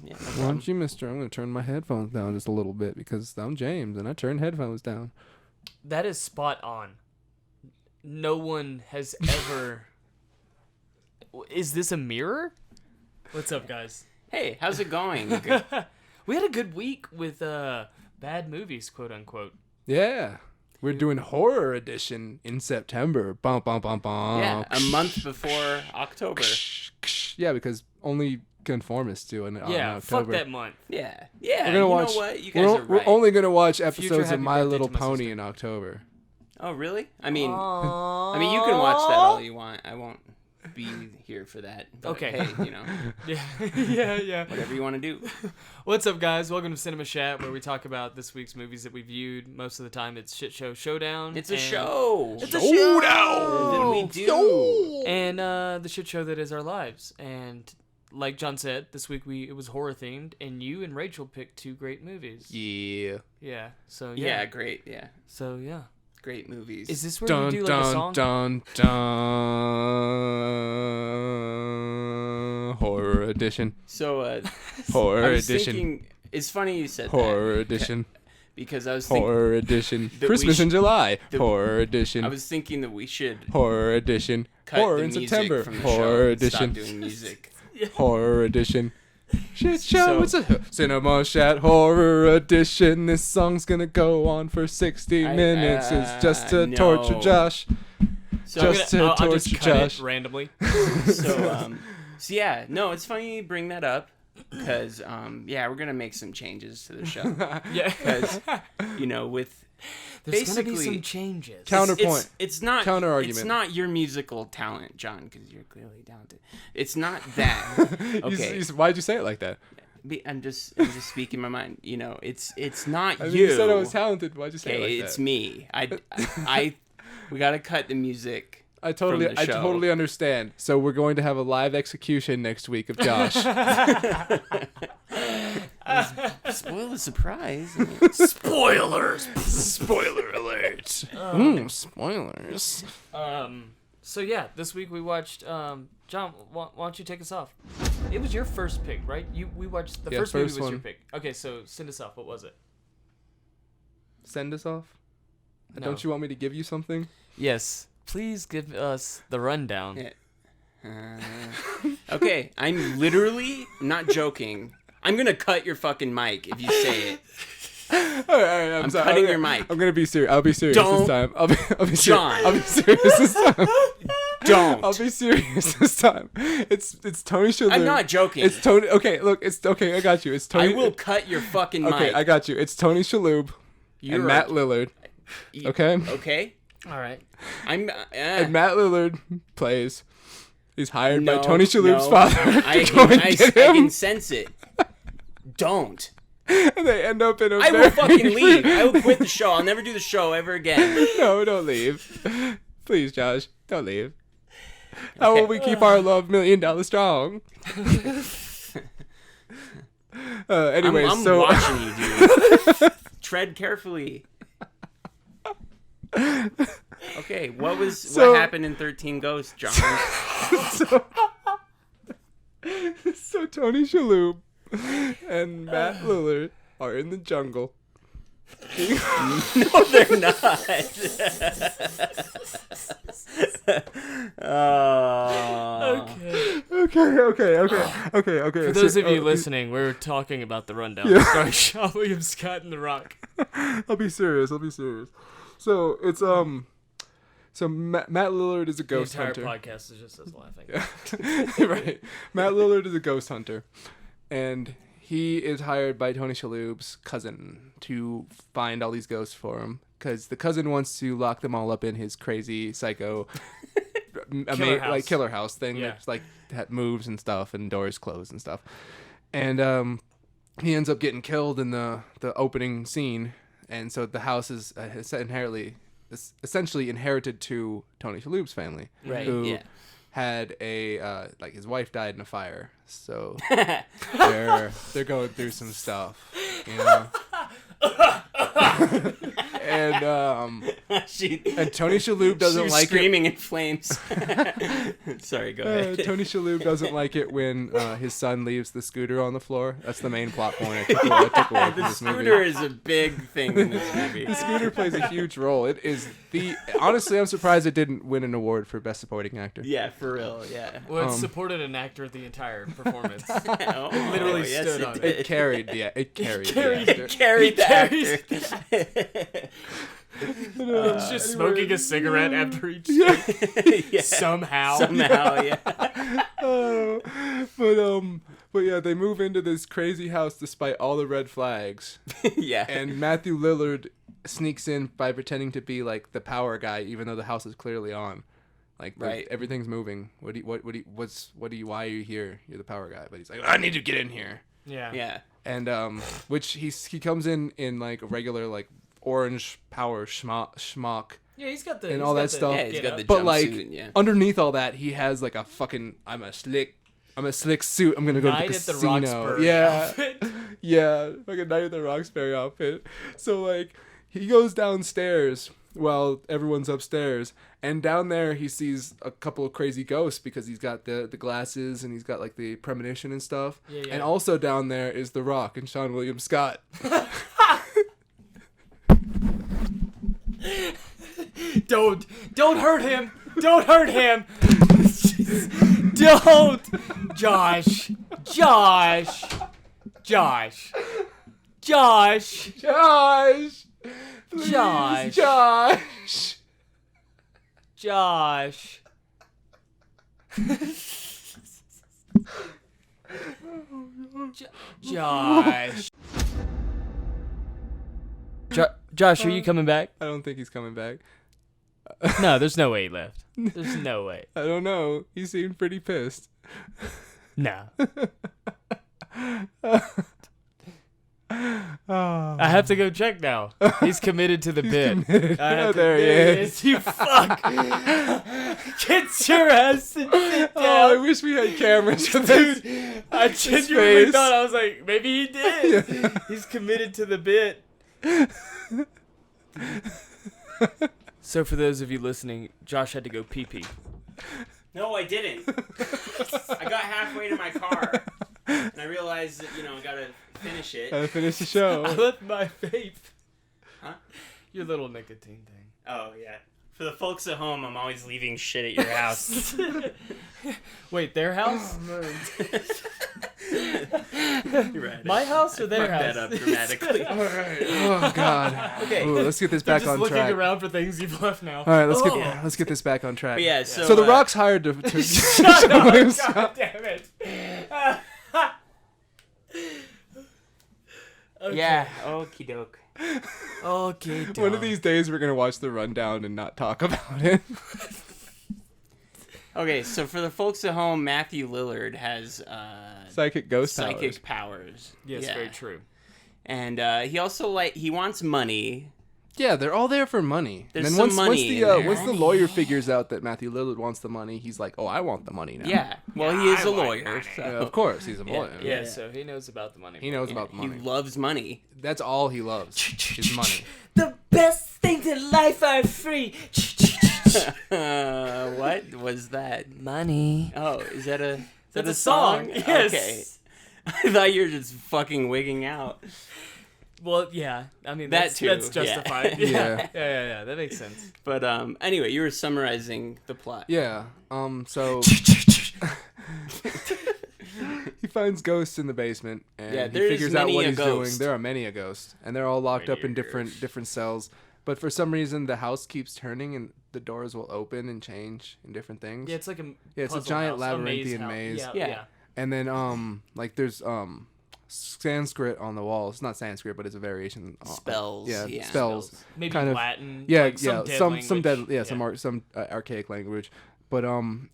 Yeah. Why don't you, mister? I'm going to turn my headphones down just a little bit because I'm James and I turn headphones down. That is spot on. No one has ever... Is this a mirror? What's up, guys? Hey, how's it going? We had a good week with bad movies, quote unquote. Yeah. We're doing horror edition in September. Bum, bum, bum, bum. Yeah, a month before October. Yeah, because only conformists do it on Yeah, October. fuck that month. Yeah. We're gonna watch, know what? You guys are right. We're only going to watch Future episodes of happy My birthday Little to my Pony sister. in October. Oh, really? I mean, you can watch that all you want. I won't be here for that. But Okay. Hey, you know, Yeah. whatever you want to do. What's up, guys? Welcome to Cinema Shat, where we talk about this week's movies that we viewed. Most of the time, it's Shit Show Showdown. It's a show. It's a show! Then we do. And the shit show that is our lives. And like John said, this week it was horror themed, and you and Rachel picked two great movies. Yeah. Yeah. So Yeah, great. Yeah, So yeah. great movies. Is this where Dun, you do like a dun, song? dun. Horror edition. So, Horror I was edition. thinking, it's funny you said Horror that. edition. Because I was thinking, Horror edition. that we Christmas in should- July. that- Horror edition. I was thinking that we should Horror edition. cut Horror the in music September. from the Horror show edition. and stop doing music. Horror edition. Shit show. So- It's a Cinema Shat horror edition. This song's gonna go on for 60 minutes. It's just to no. torture Josh. So, Just to I'll just torture cut Josh. it randomly. so yeah, no, it's funny you bring that up because we're gonna make some changes to the show Yeah. because with There's gonna be basically some changes. Counterpoint. it's not Counter argument. It's not your musical talent, John, because you're clearly talented. It's not that. Okay, Why'd you say it like that? I'm just speaking my mind. It's not I mean, you. you said I was talented. Why'd you say it Okay, like it's that? me. We gotta cut the music. I totally from the show. understand. So we're going to have a live execution next week of Josh. Spoil the surprise. Spoilers. Spoiler alert. Spoilers. So yeah, this week we watched. John, why don't you take us off? It was your first pick, right? We watched the Yeah, first movie first was your one. pick. Okay, so send us off. What was it? Send us off? No. Don't you want me to give you something? Yes. Please give us the rundown. Yeah. Okay, I'm literally not joking. I'm gonna cut your fucking mic if you say it. All right, I'm sorry. cutting your mic. I'm gonna be serious. I'll be serious Don't. this time. I'll be John. I'll be serious this time. Don't. I'll be serious this time. It's Tony Shalhoub. I'm not joking. It's Tony. Okay, look. It's okay. I got you. It's Tony. I will cut your fucking mic. Okay, I got you. It's Tony Shalhoub You're and Matt Lillard. Okay. Okay. All right. I'm. And Matt Lillard plays. He's hired No, by Tony Shalhoub's no. father I to go and I get can him. sense it. Don't. And they end up in a I will very fucking leave. I will quit the show. I'll never do the show ever again. No, don't leave. Please, Josh, don't leave. How will we keep our love $1 million strong? Anyway, I'm so watching you, dude. Tread carefully. Okay, what So- happened in 13 Ghosts, John? so Tony Shalhoub and Matt Lillard are in the jungle. No, they're not. Okay. For those of you listening, we're talking about the rundown. Yeah. Starring Sean William Scott and The Rock. I'll be serious. So it's So Matt Lillard is a ghost the entire hunter. podcast is just us laughing. Yeah. Right. Matt Lillard is a ghost hunter, and he is hired by Tony Shalhoub's cousin to find all these ghosts for him, because the cousin wants to lock them all up in his crazy psycho killer house thing that's that moves and stuff and doors close and stuff. And he ends up getting killed in the opening scene, and so the house is essentially inherited to Tony Shalhoub's family, Right, who yeah. had a his wife died in a fire, so they're going through some stuff, you know. and she, and Tony Shalhoub doesn't she was like screaming in flames. Sorry, go ahead. Tony Shalhoub doesn't like it when his son leaves the scooter on the floor. That's the main plot point I took away from The this movie. scooter is a big thing in this movie. The scooter plays a huge role. It is honestly, I'm surprised it didn't win an award for best supporting actor. Yeah, for real. Yeah. Well, it supported an actor the entire performance. Oh, Literally yes, stood it on did. It carried the actor. Carried the carries- actor. He's just smoking a cigarette after each Yeah. somehow. Somehow, yeah. But yeah, they move into this crazy house despite all the red flags. Yeah. And Matthew Lillard sneaks in by pretending to be like the power guy, even though the house is clearly on. Like, right. Everything's moving. Why are you here? You're the power guy. But he's like, I need to get in here. Yeah. Yeah. And which he comes in like a regular like orange power schmuck. Yeah, he's got the And all that stuff. Yeah, he's got the But like jumpsuit, yeah. underneath all that, he has like a fucking I'm a slick suit. I'm gonna go Night to the at the casino. Roxbury Yeah, outfit. yeah, like a Night at the Roxbury outfit. So like he goes downstairs while everyone's upstairs, and down there he sees a couple of crazy ghosts because he's got the glasses and he's got like the premonition and stuff. Yeah, yeah. And also down there is The Rock and Sean William Scott. Don't hurt him. Don't hurt him. Don't. Josh. Josh. Josh. Josh. Please, Josh. Josh. Josh. Josh. Josh, are you coming back? I don't think he's coming back. No, there's no way he left. There's no way. I don't know. He seemed pretty pissed. No. Oh. I have to go check now. He's committed to the bit. Committed. I have to- There he is. You fuck. Get your ass and sit Oh, I down. wish we had cameras for this. Dude, I genuinely face. thought, I was like, maybe he did. Yeah. He's committed to the bit. So for those of you listening, Josh had to go pee-pee. No, I didn't. I got halfway to my car, and I realized that, I gotta finish it. Gotta finish the show. I left my vape. Huh? Your little nicotine thing. Oh, yeah. For the folks at home, I'm always leaving shit at your house. Wait, their house? You're right. My house or their Fucked house? that up dramatically. All right. Oh God. Okay. Ooh, let's get this They're back just on looking track. around for things you've left now. All right, let's Oh. let's get this back on track. But yeah, so... So The Rock's hired to Shut up, God damn it. Okay. Yeah, okie doke. Okay, One of these days we're gonna watch the rundown and not talk about it. Okay, so for the folks at home, Matthew Lillard has Psychic ghost psychic powers. powers. Yes, Yeah. very true. And he also he wants money. Yeah, they're all there for money. There's and then some money in there. once the lawyer figures out that Matthew Lillard wants the money, he's like, "Oh, I want the money now." Yeah. Well, he is a lawyer. So. Of course, he's a lawyer. Yeah, Yeah. so he knows about the money. He knows about the He money. loves money. That's all he loves is money. The best things in life are free. What was that? Money. Oh, is that a That's a song. Yes. Okay. I thought you were just fucking wigging out. Well, yeah. I mean, That that's, too, that's yeah. justified. Yeah. Yeah. That makes sense. But anyway, you were summarizing the plot. Yeah. So he finds ghosts in the basement, and Yeah, he there's figures out many what a he's doing. ghost. There are many a ghost, and they're all locked up in Many a different cells. But for some reason, the house keeps turning, and the doors will open and change in different things. Yeah, it's like a it's a puzzle giant house, labyrinthian house. maze. Yeah. And then like there's Sanskrit on the walls. Not Sanskrit, but it's a variation. Spells. Yeah, spells. Maybe Kind of- Latin. Yeah, like yeah, some language. dead, some archaic language, but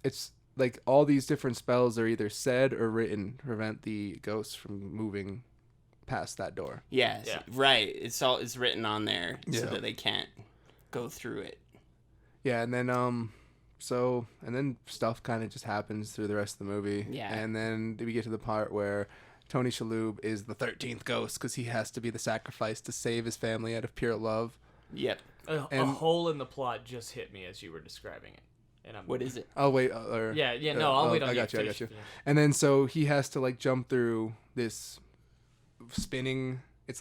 it's like all these different spells are either said or written to prevent the ghosts from moving past that door. Yes. Yeah. Right. It's written on there so Yeah. that they can't go through it. Yeah, and then stuff kind of just happens through the rest of the movie. Yeah. And then we get to the part where Tony Shalhoub is the 13th ghost because he has to be the sacrifice to save his family out of pure love. Yep. A hole in the plot just hit me as you were describing it. And What is it? Oh wait, I'll wait on I you. got you. Finish. And then so he has to like jump through this spinning. It's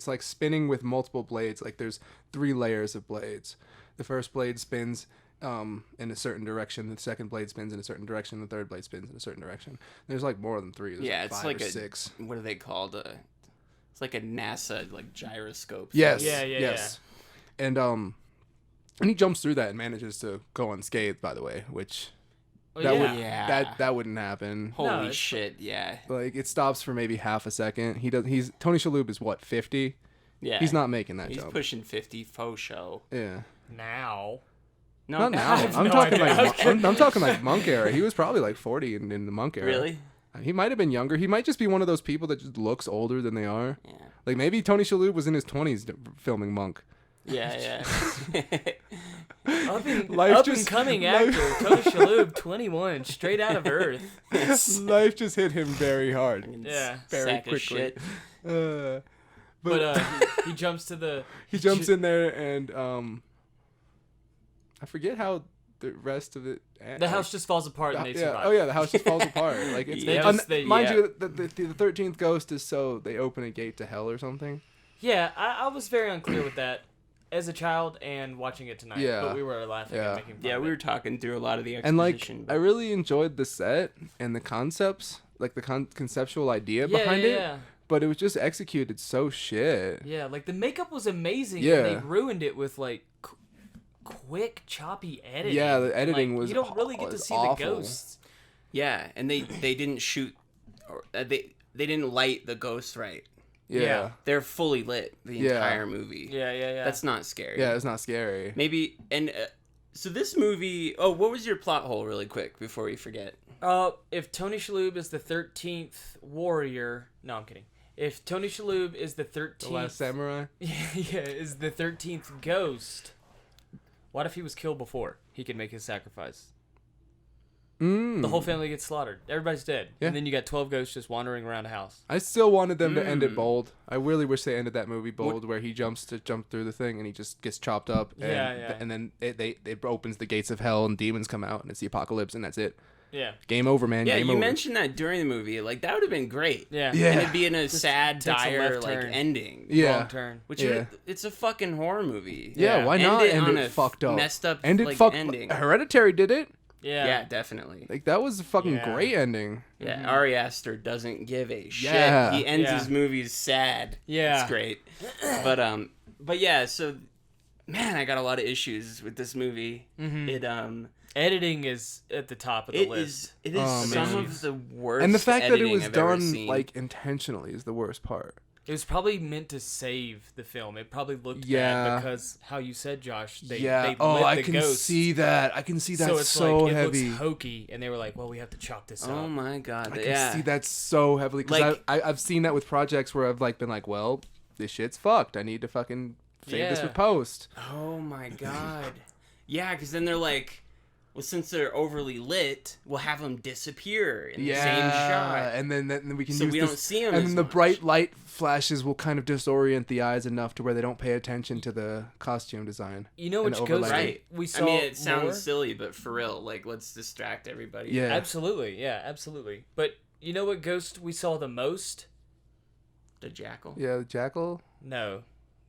like spinning with multiple blades. Like there's 3 layers of blades. The first blade spins in a certain direction. The second blade spins in a certain direction. The third blade spins in a certain direction. There's like more than 3. There's It's 5 like or a 6. What are they called? It's like a NASA like gyroscope. Yes. Yes. And he jumps through that and manages to go unscathed. By the way, which that wouldn't happen. Holy shit! Yeah. Like it stops for maybe half a second. He's Tony Shalhoub is what 50. Yeah. He's not making that He's jump. pushing 50 faux show. Yeah. Now. No, Not now. have I'm no talking idea. like I'm talking like Monk era. He was probably like 40 in the Monk era. Really? He might have been younger. He might just be one of those people that just looks older than they are. Yeah. Like maybe Tony Shalhoub was in his 20s filming Monk. Yeah. Up and just- coming life- actor Tony Shalhoub, 21, straight out of Earth. Life just hit him very hard. Yeah. Very Sack of quickly. shit. But he jumps to the. He jumps in there and I forget how the rest of it. The house just falls apart and they survive. Oh yeah, the house just falls apart. Like it's They just- mind yeah. you, the 13th ghost is so they open a gate to hell or something. Yeah, I was very unclear with that as a child and watching it tonight. Yeah. But we were laughing Yeah. and making fun Yeah, of we it. were talking through a lot of the And like exposition. I really enjoyed the set and the concepts, like the conceptual idea behind it. Yeah. But it was just executed so shit. Yeah, like the makeup was amazing. Yeah. And they ruined it with like quick, choppy editing. Yeah, the editing Like, was you don't really get to was see awful. the ghosts. Yeah, and they didn't shoot, or they didn't light the ghosts right. Yeah. They're fully lit the Yeah. entire movie. Yeah. That's not scary. Yeah, it's not scary. Maybe and so this movie. Oh, what was your plot hole, really quick, before we forget? If Tony Shalhoub is the 13th warrior, no, I'm kidding. If Tony Shalhoub is the 13th, The Last Samurai. is the 13th ghost. What if he was killed before he could make his sacrifice? The whole family gets slaughtered. Everybody's dead. Yeah. And then you got 12 ghosts just wandering around a house. I still wanted them to end it bold. I really wish they ended that movie bold, where he jumps through the thing and he just gets chopped up. And, Yeah. And then it opens the gates of hell and demons come out and it's the apocalypse and that's it. Yeah. Game over, man. Yeah, Game you over. mentioned that during the movie. Like that would have been great. Yeah. Yeah. And it'd be in a sad, takes a dire left like turn. ending. Yeah. Wrong turn. Which Yeah. it's a fucking horror movie. Yeah, Yeah. why End not it end on it a fucked up? messed up, End it like, fucked. ending. Hereditary did it. Yeah, definitely. Like that was a fucking Yeah. great ending. Yeah, Ari Aster doesn't give a shit. Yeah. He ends Yeah. his movies sad. Yeah. It's great. But yeah, so man, I got a lot of issues with this movie. It Editing is at the top of the list. it is Oh, some man. of the worst And the fact that it editing was I've ever done seen. like intentionally is the worst part. It was probably meant to save the film. It probably looked Yeah. bad because how you said, Josh, they Yeah. lit Oh, the I can ghosts. see that. I can see that So it's so like heavy. it looks hokey, and they were like, "Well, we have to chop this oh up." my god, I can yeah. see that so heavily because Like- I've seen that with projects where I've like been like, well, this shit's fucked. I need to fucking save this Yeah. with post. Oh my god. Yeah, because then they're like, well, since they're overly lit, we'll have them disappear in the same shot. and then we can So use we this, don't see 'em and as then the much. bright light flashes will kind of disorient the eyes enough to where they don't pay attention to the costume design. You know and which overlay. ghost Right. we saw I mean, it sounds more? silly, but for real, like, let's distract everybody. Yeah. Absolutely, yeah, absolutely. But you know what ghost we saw the most? The jackal. Yeah, the jackal. No,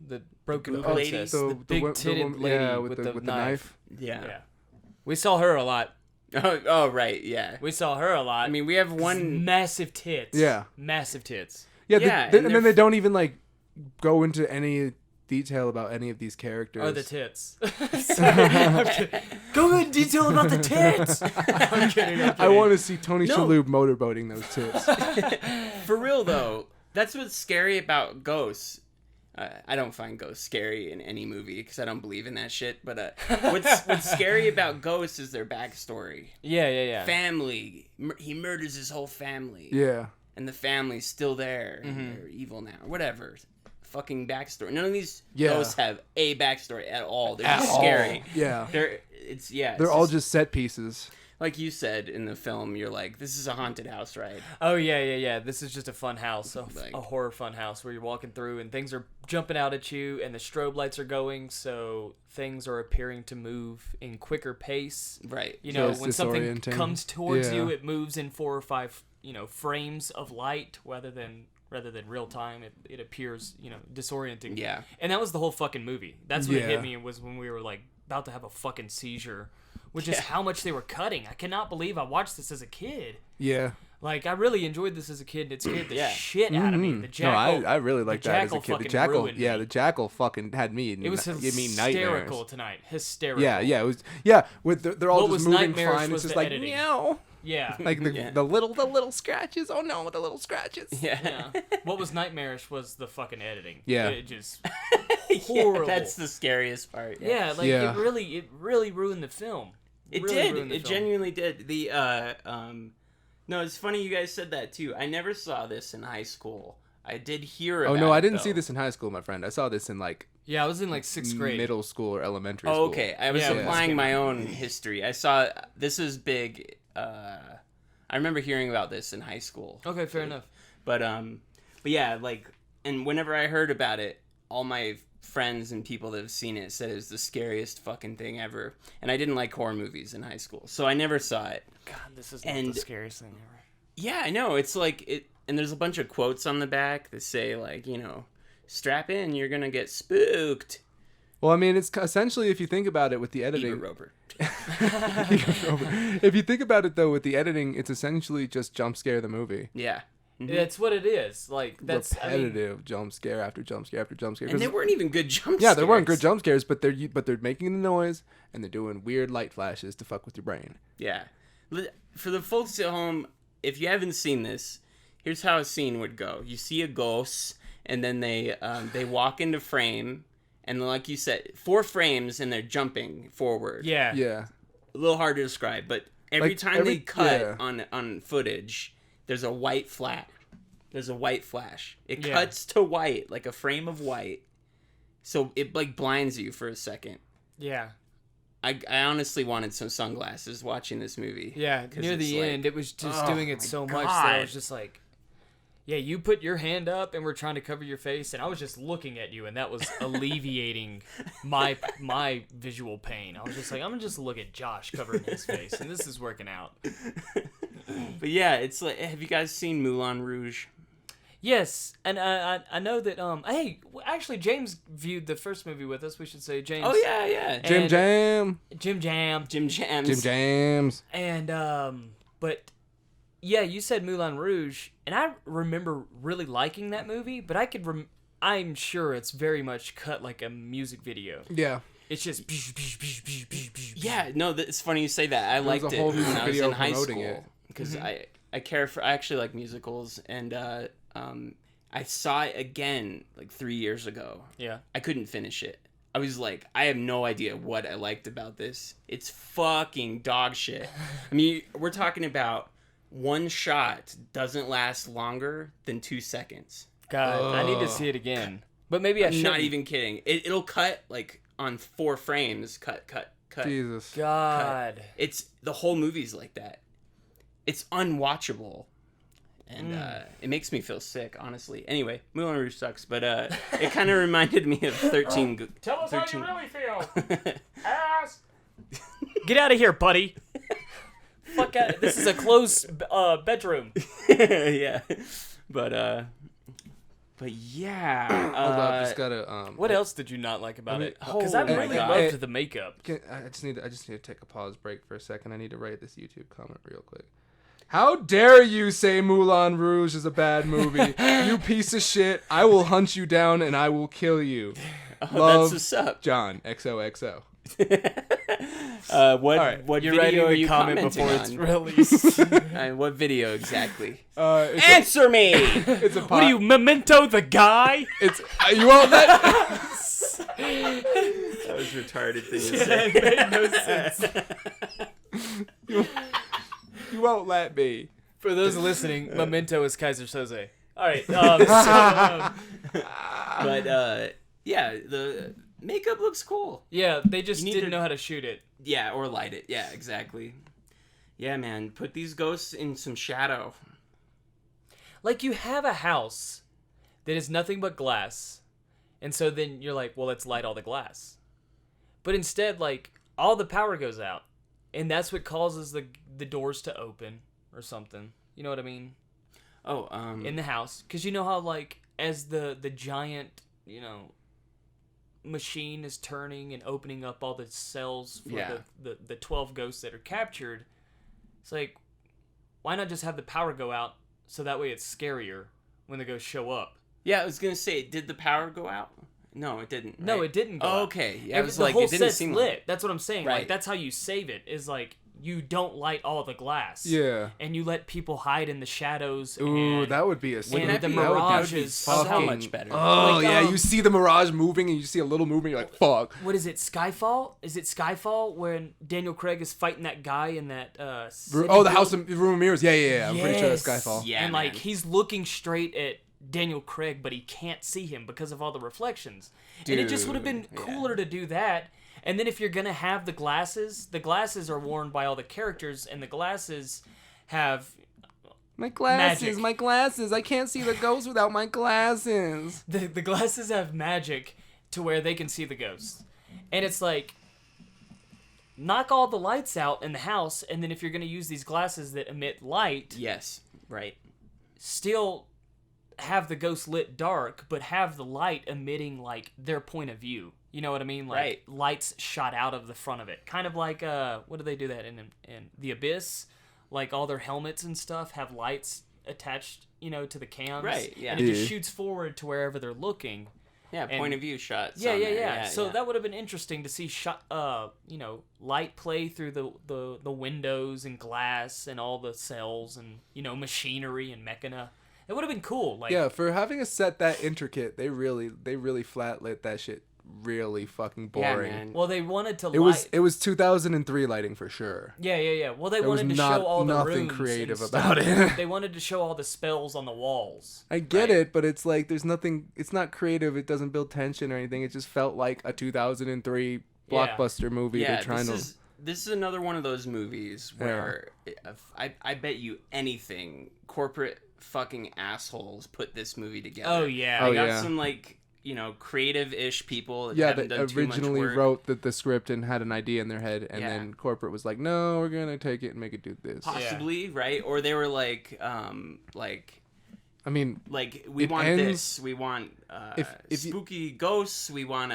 the broken boob princess, lady? the big-titted woman- lady yeah, with the knife. Yeah. Yeah, we saw her a lot. Oh, right, yeah. We saw her a lot. I mean, we have one... massive tits. Yeah. Massive tits. Yeah, Yeah, and and then they don't even like go into any detail about any of these characters. Or the tits. I'm kidding. Go into detail about the tits. I'm kidding. I want to see Tony No. Shalhoub motorboating those tits. For real, though, that's what's scary about ghosts. I don't find ghosts scary in any movie because I don't believe in that shit. But what's scary about ghosts is their backstory. Yeah. Family. He murders his whole family. Yeah. And the family's still there. And they're evil now. Whatever. Fucking backstory. None of these Yeah. ghosts have a backstory at all. They're At just all. scary. Yeah. They're They're all just just set pieces. like you said in the film, you're like, this is a haunted house ride. Oh yeah. This is just a fun house, Like- a horror fun house where you're walking through and things are jumping out at you and the strobe lights are going, so things are appearing to move in quicker pace. Right. You know, it's when something disorienting. comes towards Yeah. you, it moves in 4 or 5, frames of light rather than real time. It appears, disorienting. Yeah. And that was the whole fucking movie. That's when it Yeah. hit me. It was when we were like about to have a fucking seizure, which is how much they were cutting. I cannot believe I watched this as a kid. Yeah. Like, I really enjoyed this as a kid, and it scared the Yeah. shit out of me. The No, jackal. I really liked that as a jackal kid. The fucking jackal, ruined yeah, me. the jackal fucking had me. It was gave me hysterical nightmares. tonight. Hysterical. Yeah, it was. Yeah, with they're all What just was moving nightmarish fine. was It's just the like editing. meow, Yeah. like the, Yeah. the little scratches. Oh no, the little scratches. Yeah. Yeah. What was nightmarish was the fucking editing. Yeah. It just Yeah, horrible. that's the scariest part. yeah, like Yeah. it really ruined the film. It Really did. ruined the It film. genuinely did. No, it's funny you guys said that too. I never saw this in high school. I did hear Oh about no, I it, didn't see though. this in high school, my friend. I saw this in like Yeah, I was in like 6th grade. middle school or elementary Oh, school. okay. I was Yeah, it applying was- my own history. I saw this is big. I remember hearing about this in high school. Okay, fair enough. But yeah, like, and whenever I heard about it, all my friends and people that have seen it said it was the scariest fucking thing ever. And I didn't like horror movies in high school, so I never saw it. God, this is not And- the scariest thing ever. Yeah, I know. It's like it, and there's a bunch of quotes on the back that say like, strap in, you're gonna get spooked. Well, I mean, it's essentially, if you think about it with the Eva editing, Roper. if you think about it though, with the editing, it's essentially just jump scare the movie. Yeah. That's what it is. Like that's Repetitive jump scare after jump scare after jump scare. And they 'Cause- weren't even good jump yeah, there weren't good scares. jump scares, but they're making the noise and they're doing weird light flashes to fuck with your brain. Yeah. For the folks at home, if you haven't seen this, here's how a scene would go. You see a ghost, and then they walk into frame, and like you said, 4 frames, and they're jumping forward. Yeah. Yeah. A little hard to describe, but every Like, time they cut yeah. on footage, there's a white flash. There's a white flash. It Yeah. cuts to white, like a frame of white. So it like blinds you for a second. Yeah. I honestly wanted some sunglasses watching this movie. Yeah. 'Cause Near it's the like, end, it was just oh doing it my so much that I God. was just like, yeah, you put your hand up and we're trying to cover your face, and I was just looking at you, and that was alleviating my visual pain. I was just like, I'm gonna just look at Josh covering his face, and this is working out. But yeah, it's like, have you guys seen Moulin Rouge? Yes, and I know that hey, actually James viewed the first movie with us. We should say James. Oh yeah. Jim And- Jam. Jim Jam. Jim Jams. Jim Jams. And but yeah, you said Moulin Rouge, and I remember really liking that movie. But I'm sure it's very much cut like a music video. Yeah. It's just Yeah, no, it's funny you say that. I was liked a it whole when music I was video in high promoting school it. because I actually like musicals, and I saw it again like 3 years ago. Yeah. I couldn't finish it. I was like, I have no idea what I liked about this. It's fucking dog shit. I mean, we're talking about one shot doesn't last longer than 2 seconds. God, I need to see it again. But maybe I I'm should. not even kidding. It'll cut like on 4 frames. Cut. Jesus. God. It's the whole movie's like that. It's unwatchable, and it makes me feel sick, honestly. Anyway, Moulin Rouge sucks, but it kind of reminded me of 13. Tell us 13... how you really feel. Ass. Get out of here, buddy. Fuck out. This is a closed bedroom. Yeah, but yeah. Hold up, just gotta What else did you not like about mean, it? Because I oh my really God. loved the makeup. I just need to take a pause break for a second. I need to write this YouTube comment real quick. How dare you say Moulin Rouge is a bad movie? You piece of shit. I will hunt you down and I will kill you. Love, That's what's up. John, XOXO. What You're video writing are the you comment commenting before it's on? released. What video exactly? It's Answer me! it's a What are you, Memento the guy? It's you won't let. That was a retarded thing to say. It made no sense. You won't let me. For those listening, Memento is Kaiser Soze. All right. But yeah, the makeup looks cool. Yeah, they just You need didn't to- know how to shoot it. Yeah, or light it. Yeah, exactly. Yeah, man. Put these ghosts in some shadow. Like, you have a house that is nothing but glass, and so then you're like, well, let's light all the glass. But instead, like, all the power goes out, and that's what causes the doors to open or something. You know what I mean? Oh, In the house. Because you know how, like, as the giant, you know, machine is turning and opening up all the cells for the 12 ghosts that are captured, it's like, why not just have the power go out so that way it's scarier when the ghosts show up? Yeah, I was gonna say, did the power go out? No, it didn't. Right? No, it didn't go out. Okay. Yeah, I was the like, whole it didn't set's seem lit. like... That's what I'm saying. Right. Like, that's how you save it, is like, you don't light all the glass. Yeah. And you let people hide in the shadows. Ooh, and, that would be a and scene. the that would be mirages. so much better. Oh, Like, yeah, you see the mirage moving and you see a little movement, you're like, fuck. What is it, Skyfall? Is it Skyfall when Daniel Craig is fighting that guy in that city Oh, the House building? of Room of Mirrors. Yeah. I'm pretty sure that's Yes. Skyfall. Yeah, and like man. he's looking straight at Daniel Craig, but he can't see him because of all the reflections. And it just would have been Dude, cooler to do that. And then if you're gonna have the glasses are worn by all the characters, and the glasses have My glasses, Magic. my glasses. I can't see the ghost without my glasses. the glasses have magic to where they can see the ghosts. And it's like, knock all the lights out in the house, and then if you're gonna use these glasses that emit light, Yes. Right. still have the ghost lit dark, but have the light emitting like their point of view. You know what I mean? Like Right. lights shot out of the front of it. Kind of like what do they do that in The Abyss? Like all their helmets and stuff have lights attached, you know, to the cams. Right, yeah. And it just Yeah. shoots forward to wherever they're looking. Yeah, point of view shots. Yeah, on yeah, there. yeah. So yeah. that would have been interesting to see you know, light play through the windows and glass and all the cells and, you know, machinery and mechana. It would have been cool. Like, Yeah, for having a set that intricate, they really flat lit that shit really fucking Yeah, boring. man. well, they wanted to It was 2003 lighting for sure. Yeah. Well, they There was wanted to not- show all the nothing rooms creative and about stuff. it. They wanted to show all the spells on the walls. I get Right. it, but it's like there's nothing. It's not creative. It doesn't build tension or anything. It just felt like a 2003 Yeah. blockbuster movie. Yeah, They're trying this is another one of those movies where I bet you anything corporate fucking assholes put this movie together. Oh yeah. Oh, They got yeah. some like, you know, creative-ish people that Yeah, haven't they done too much originally work. wrote the script and had an idea in their head, and Yeah. then corporate was like, "No, we're gonna take it and make it do this." Possibly, right? Or they were like I mean, we It want ends- this, we want if you- spooky ghosts, we want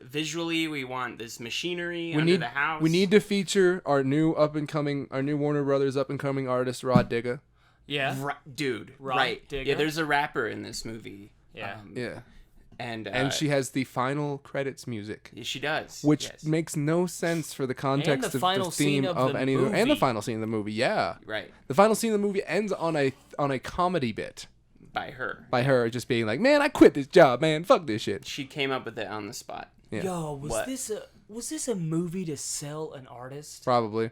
visually, we want this machinery we under need the house. we need to feature our new Warner Brothers up and coming artist Rod Digga. Yeah. Dude, Rod right? Digga? Yeah, there's a rapper in this movie. Yeah. Yeah, and she has the final credits music, yeah, she does, which yes. makes no sense for the context the of final the scene theme of of the any movie. and the final scene of the movie. Yeah, right the final scene of the movie ends on a comedy bit by her. by her just being like, "Man, I quit this job, man. Fuck this shit." She came up with it on the spot. Yeah. Yo, What? was this a movie to sell an artist? Probably.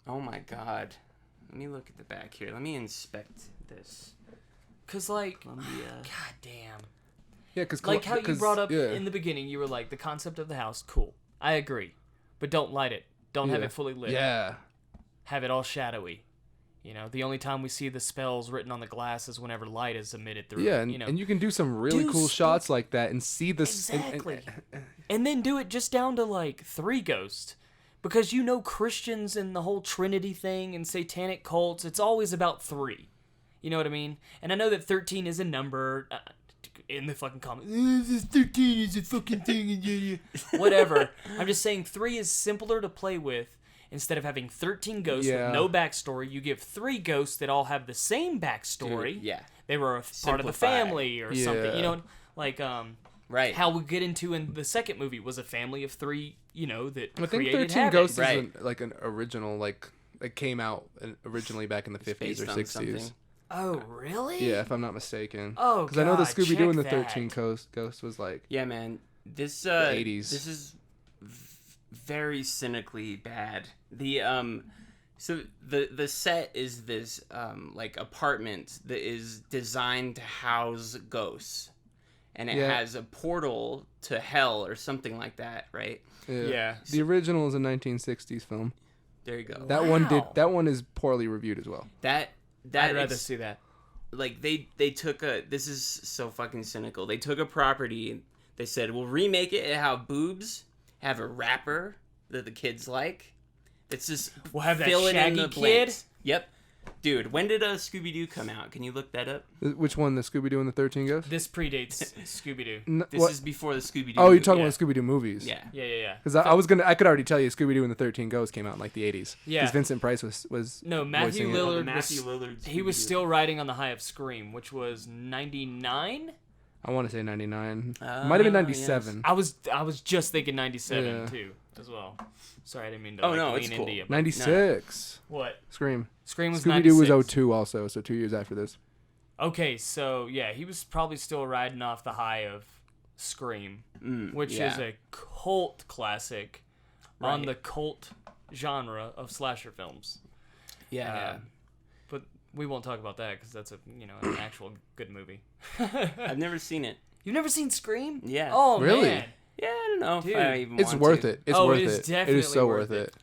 Oh my god. Let me look at the back here. Let me inspect this. Cause like, Columbia. god damn. Yeah, because Like how you brought up in the beginning, you were like, the concept of the house, cool. I agree. But don't light it. Don't have it fully lit. Yeah. Have it all shadowy. You know, the only time we see the spells written on the glass is whenever light is emitted through. Yeah, it, you know. and you can do some really Do cool spook- shots like that and see the Exactly. And then do it just down to like 3 ghosts. Because you know Christians and the whole Trinity thing and satanic cults, it's always about 3. You know what I mean? And I know that 13 is a number in the fucking comments. This 13 is a fucking thing. Whatever. I'm just saying 3 is simpler to play with. Instead of having 13 ghosts Yeah. with no backstory, you give 3 ghosts that all have the same backstory. Dude, yeah. They were a part of the Simplify. family or something. Yeah. You know, like Right. how we get into in the second movie was a family of 3, you know, that I think created 13 havoc. Ghosts Right. is like an original, like it came out originally back in the 50s or based on 60s. something. Oh, really? Yeah, if I'm not mistaken. Oh, because I know the God, Scooby Doo and the check 13 that. Ghost was like, Yeah, man. This 80s. This is very cynically bad. The so the set is this like apartment that is designed to house ghosts. And it Yeah. has a portal to hell or something like that, right? Yeah. The original is a 1960s film. There you go. That one is poorly reviewed as well. That I'd rather see that. Like they took this is so fucking cynical. They took a property. They said we'll remake it and have boobs, have a rapper that the kids like. It's just we'll have that fill it in Shaggy the kid. blanks. Yep. Dude, when did Scooby-Doo come out? Can you look that up? Which one? The Scooby-Doo and the 13 Ghosts? This predates Scooby-Doo. This is before the Scooby-Doo. Oh, you're talking yeah. about Scooby-Doo movies. Yeah. Yeah. Because I could already tell you Scooby-Doo and the 13 Ghosts came out in like the 80s. Yeah. Because Vincent Price was No, Matthew voicing it. Lillard. Matthew Lillard. He was Scooby-Doo. still riding on the high of Scream, which was 99. I want to say 99. Might have been 97. yes. I was just thinking 97 Yeah. too, as well. Sorry, I didn't mean to. Oh, no, lean it's cool. into you. 96. What? Scream. Scream was Scooby-Doo 96. was 02 also, so 2 years after this. Okay, so yeah, he was probably still riding off the high of Scream, which yeah. is a cult classic on Right. the cult genre of slasher films. Yeah. But we won't talk about that because that's an actual good movie. I've never seen it. You've never seen Scream? Yeah. Oh Really? man. Yeah, I don't know Dude. if I even It's want worth to. it. It's Oh, worth it is it. It definitely is so worth worth it.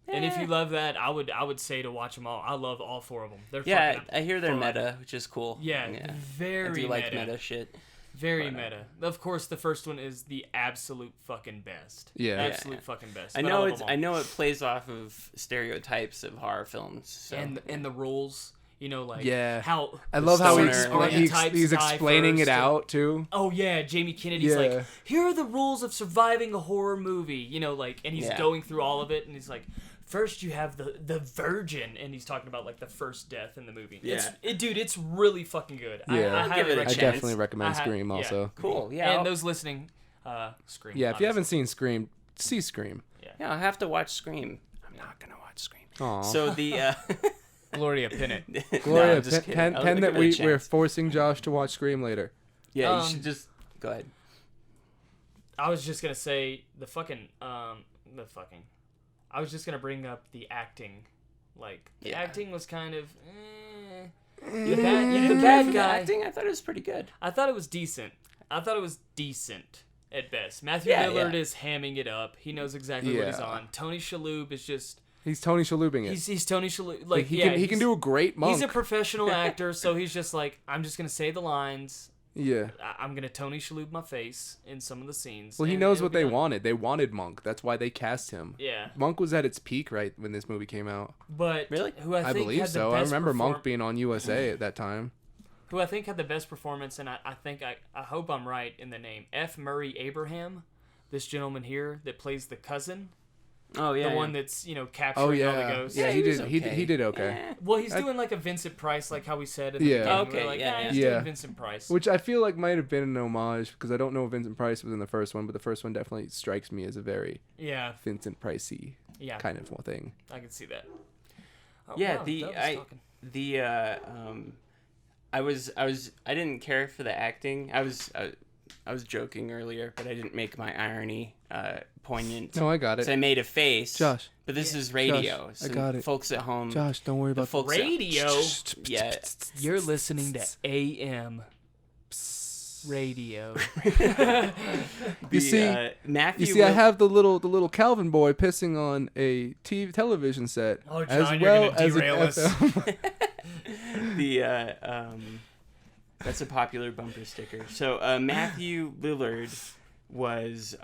And if you love that, I would say to watch them all. I love all four of them. They're Yeah, fucking I hear they're fun. meta, which is cool. Yeah, very I do like meta. meta shit. Very But, meta. Of course, the first one is the absolute fucking best. Yeah. Absolute fucking best. I But know love it's. them all. I know it plays off of stereotypes of horror films. So. And the rules, like Yeah. how I love how stoner, he's explaining it out too. Oh yeah, Jamie Kennedy's Yeah. like, here are the rules of surviving a horror movie, and he's Yeah. going through all of it, and he's like, first you have the virgin, and he's talking about like the first death in the movie. Yeah. it's really fucking good. Yeah. I I'll highly give it a I recommend. chance. definitely recommend I ha- Scream yeah. also. Cool. Yeah. And I'll, those listening, Scream. Yeah, if you haven't obviously. seen Scream, see Scream. yeah, I'll have to watch Scream. I'm not gonna watch Scream. Aw. So the. Gloria Pinnett. Gloria, no, I'm just kidding. I'll pen give that it a we're chance. forcing Josh to watch Scream later. Yeah, you should just go ahead. I was just gonna say I was just gonna bring up the acting. Like the Yeah. acting was kind of. You The didn't care bad for the guy. acting? I thought it was pretty good. I thought it was decent. At best. Matthew Yeah, Lillard yeah. is hamming it up. He knows exactly what he's Yeah. on. Tony Shalhoub is just He's Tony Shalhoubing it. he's Tony Shalhoub. Like, he can do a great monk. He's a professional actor, so he's just like, I'm just gonna say the lines. Yeah. I'm gonna Tony Shalhoub my face in some of the scenes. Well, he and knows it'll what be they done. wanted. They wanted Monk. That's why they cast him. Yeah, Monk was at its peak right when this movie came out. but Really? who I I think believe had the so. I best remember Monk perform- being on USA at that time. who I think had the best performance, and I think I hope I'm right in the name. F. Murray Abraham, this gentleman here that plays the cousin, Oh yeah. the one yeah. that's capturing Oh all yeah. the ghosts. Yeah, Yeah, he he was did. okay. He did okay. Eh. Well, he's doing like a Vincent Price, like how we said. In the Yeah. beginning. Okay, We're like, yeah, yeah. he's Yeah. doing Vincent Price. Which I feel like might have been an homage because I don't know if Vincent Price was in the first one, but the first one definitely strikes me as a very Yeah, Vincent Pricey yeah, kind of thing. I can see that. Oh, Yeah, wow, the that was talking. I didn't care for the acting. I was joking earlier, but I didn't make my irony poignant. No, I got So I it. made a face. Josh. But this is radio. Josh, I got it. Folks at home. Josh, don't worry the about folks at- Radio. Yeah. You're listening to AM radio. You see, Matthew. You see, I have the little Calvin boy pissing on a television set, Oh, John, as you're well gonna as an derail us. FM. That's a popular bumper sticker. So Matthew Lillard was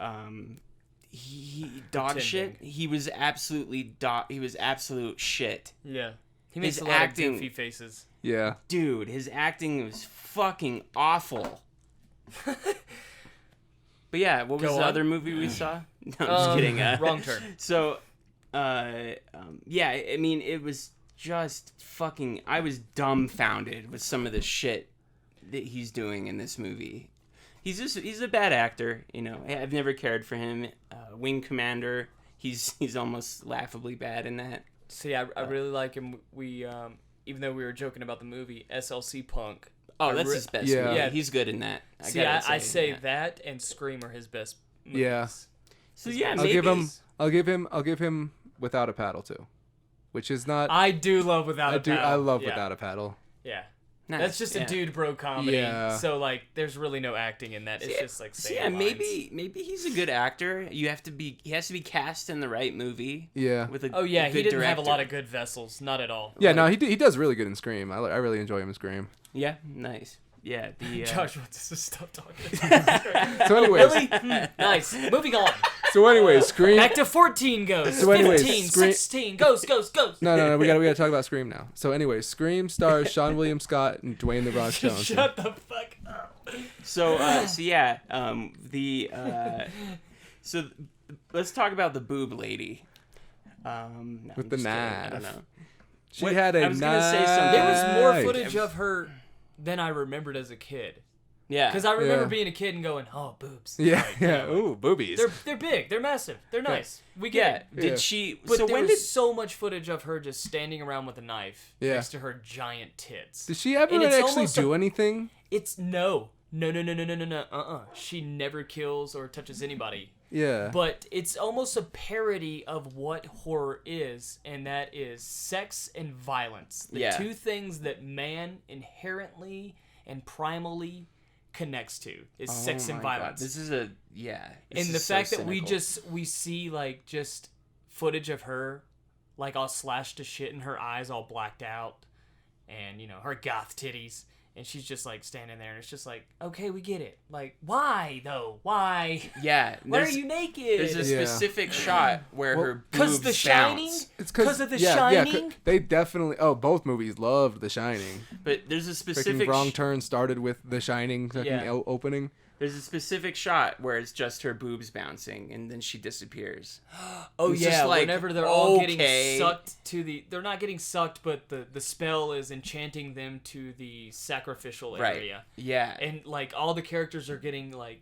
he dog shit. He was absolutely He was absolute shit. Yeah, he makes His a lot acting- of goofy faces. Yeah, Dude, his acting was fucking awful. But yeah, what was Go the on. other movie we saw? No, I'm just kidding. Wrong turn. So, yeah, I mean, it was just fucking. I was dumbfounded with some of the shit that he's doing in this movie. He's a bad actor, you know. I've never cared for him. Wing Commander, he's almost laughably bad in that. See, I really like him. We even though we were joking about the movie SLC Punk. Oh, that's his best Yeah. movie. Yeah. He's good in that. See, I say that and Scream are his best movies. Yeah. So yeah, I'll maybe. give him Without a Paddle too, which is not. I do love Without a Paddle. I love Yeah. Without a Paddle. Yeah. Nice. That's just a dude bro comedy. Yeah. So like, there's really no acting in that. It's just like saying lines. maybe he's a good actor. He has to be cast in the right movie. Yeah. With a Oh yeah, good he didn't have a director. lot of good vessels. Not at all. Yeah, no, he does really good in Scream. I really enjoy him in Scream. Yeah, nice. Yeah, the Josh wants us to stop talking. So anyways, Really? Nice. Moving on. Scream. Back to 14 ghosts. So anyways, 15, Scream- 16, ghosts. No, we gotta talk about Scream now. So anyways, Scream stars Sean William Scott and Dwayne the Rock Johnson. Shut the fuck up. So let's talk about the boob lady. No, With I'm the just kidding. knife. I don't know. She What- had a I was knife. gonna say something. There was more Nice. footage of her than I remembered as a kid. Yeah, Because I remember Yeah. being a kid and going, "Oh, boobs." Yeah, Like, yeah. Ooh, boobies. They're big. They're massive. They're nice. We get it. Did Yeah. she? But so there when was did? so much footage of her just standing around with a knife Yeah. next to her giant tits. Did she ever And it's actually almost do anything? It's no. She never kills or touches anybody. Yeah. But it's almost a parody of what horror is, and that is sex and violence. The Yeah. two things that man inherently and primally connects to is sex and my God. violence. This is this And the is so fact that we cynical. see like just footage of her like all slashed to shit and her eyes all blacked out and her goth titties. And she's just like standing there, and it's just like, okay, we get it. Like, why though? Why? Yeah. Why are there's- you naked? There's a Yeah. specific shot where Well, her boobs Because The Shining. bounce. It's Because of The Yeah, Shining. they definitely. Oh, both movies loved The Shining. But there's a Freaking specific Wrong Turn started with The Shining fucking Yeah. opening. There's a specific shot where it's just her boobs bouncing, and then she disappears. Oh It's yeah, just like, whenever they're all okay. getting sucked to they're not getting sucked, but the spell is enchanting them to the sacrificial Right. area, Yeah. and like all the characters are getting like,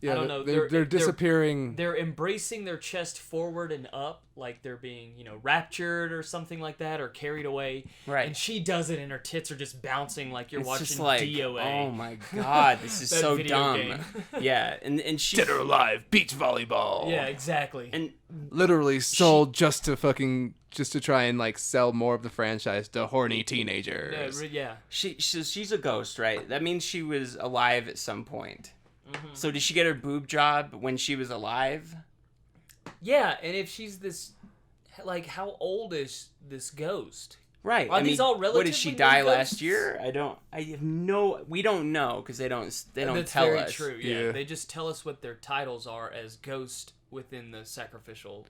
Yeah, I don't know, They're disappearing. they're embracing their chest forward and up, like they're being raptured or something like that, or carried away. Right. And she does it, and her tits are just bouncing like you're It's watching just like, DOA. oh my God, this is That so video dumb. game. Yeah, and she Dead or alive, beach volleyball. Yeah, exactly. and Literally sold just to try and like sell more of the franchise to horny teenagers. yeah. she's a ghost, right? That means she was alive at some point. Mm-hmm. So did she get her boob job when she was alive? Yeah, and if she's this, like, how old is this ghost? Right. Are these all what did she relatively die new last ghosts? year? We don't know because they don't That's tell very us. true. Yeah. Yeah. They just tell us what their titles are as ghost within the sacrificial,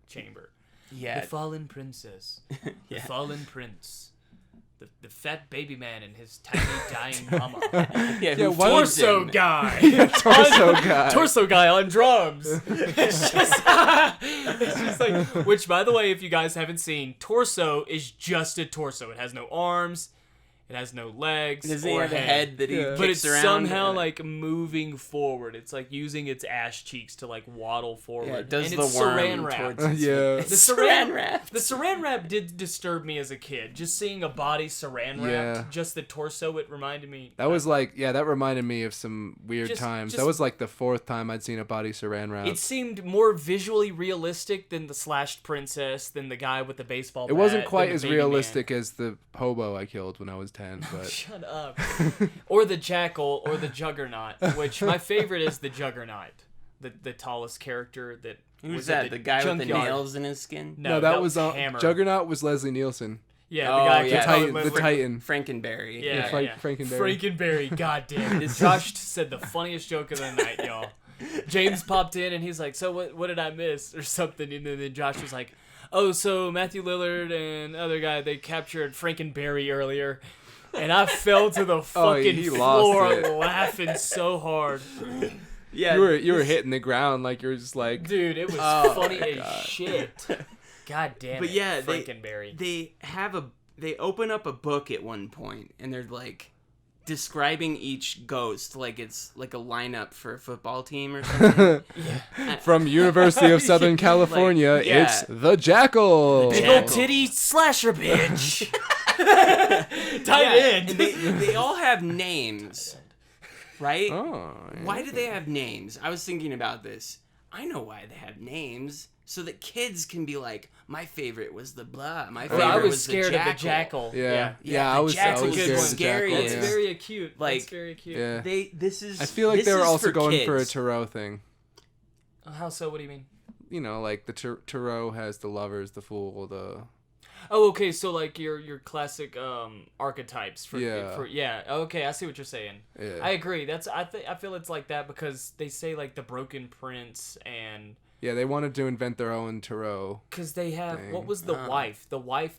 chamber. Yeah. The fallen princess, the Yeah. fallen prince, the fat baby man and his tiny dying mama, Yeah, who why feeds torso him. guy, Torso guy. torso guy on drums. It's just like, which by the way, if you guys haven't seen, torso is just a torso. It has no arms. It has no legs Doesn't he or have a head that he Yeah. kicks but it's around? somehow like moving forward. It's like using its ass cheeks to like waddle forward. Yeah, it does and the it's worm saran wrap. towards its Yeah. The Saran wrap. The saran wrap did disturb me as a kid. Just seeing a body saran wrapped, Yeah. just the torso, it reminded me. That was like, that reminded me of some weird Just- times. just- That was like the fourth time I'd seen a body saran wrap. It seemed more visually realistic than the slashed princess, than the guy with the baseball bat. It wasn't quite than the as baby realistic as the hobo I killed when I was 10, man. but Shut up. Or the jackal, or the juggernaut, which my favorite is the juggernaut, the tallest character that. Who's was that? at the guy with the junkyard. nails in his skin? no, that was Hammer. Juggernaut was Leslie Nielsen. Yeah, Oh, the guy yeah. kept Titan, calling the Leslie- Titan. Frankenberry. Yeah, Frankenberry. Frankenberry, goddamn. Josh said the funniest joke of the night, y'all. James popped in and he's like, "So what did I miss?" or something, and then Josh was like, "Oh, so Matthew Lillard and other guy, they captured Frankenberry earlier." And I fell to the fucking he lost floor it. laughing so hard. Yeah. You were hitting the ground like you're just like Dude, it was Oh, funny my as God. shit. God damn But it, yeah, Frankenberry. they open up a book at one point and they're like describing each ghost like it's like a lineup for a football team or something. from University of Southern California. yeah. It's the Jackal. Big old titty slasher bitch. Tight Yeah, end. and they all have names, right? Oh, yeah. Why do they have names? I was thinking about this. I know why they have names. so that kids can be like, my favorite was the blah. My Well, favorite I was was scared the of the jackal. Yeah, Yeah, I the was jackal's scared of the scary. jackal, That's yeah. very acute. Like, That's very acute. Yeah. This is. I feel like this they were is also for going for a kids. Tarot thing. How so? What do you mean? You know, like the Tarot has the lovers, the fool, the... Oh, okay. So like your classic archetypes for Yeah. yeah. Okay, I see what you're saying. Yeah. I agree. I feel it's like that because they say like the broken prince and Yeah, they wanted to invent their own Tarot. because they have Dang. what was the wife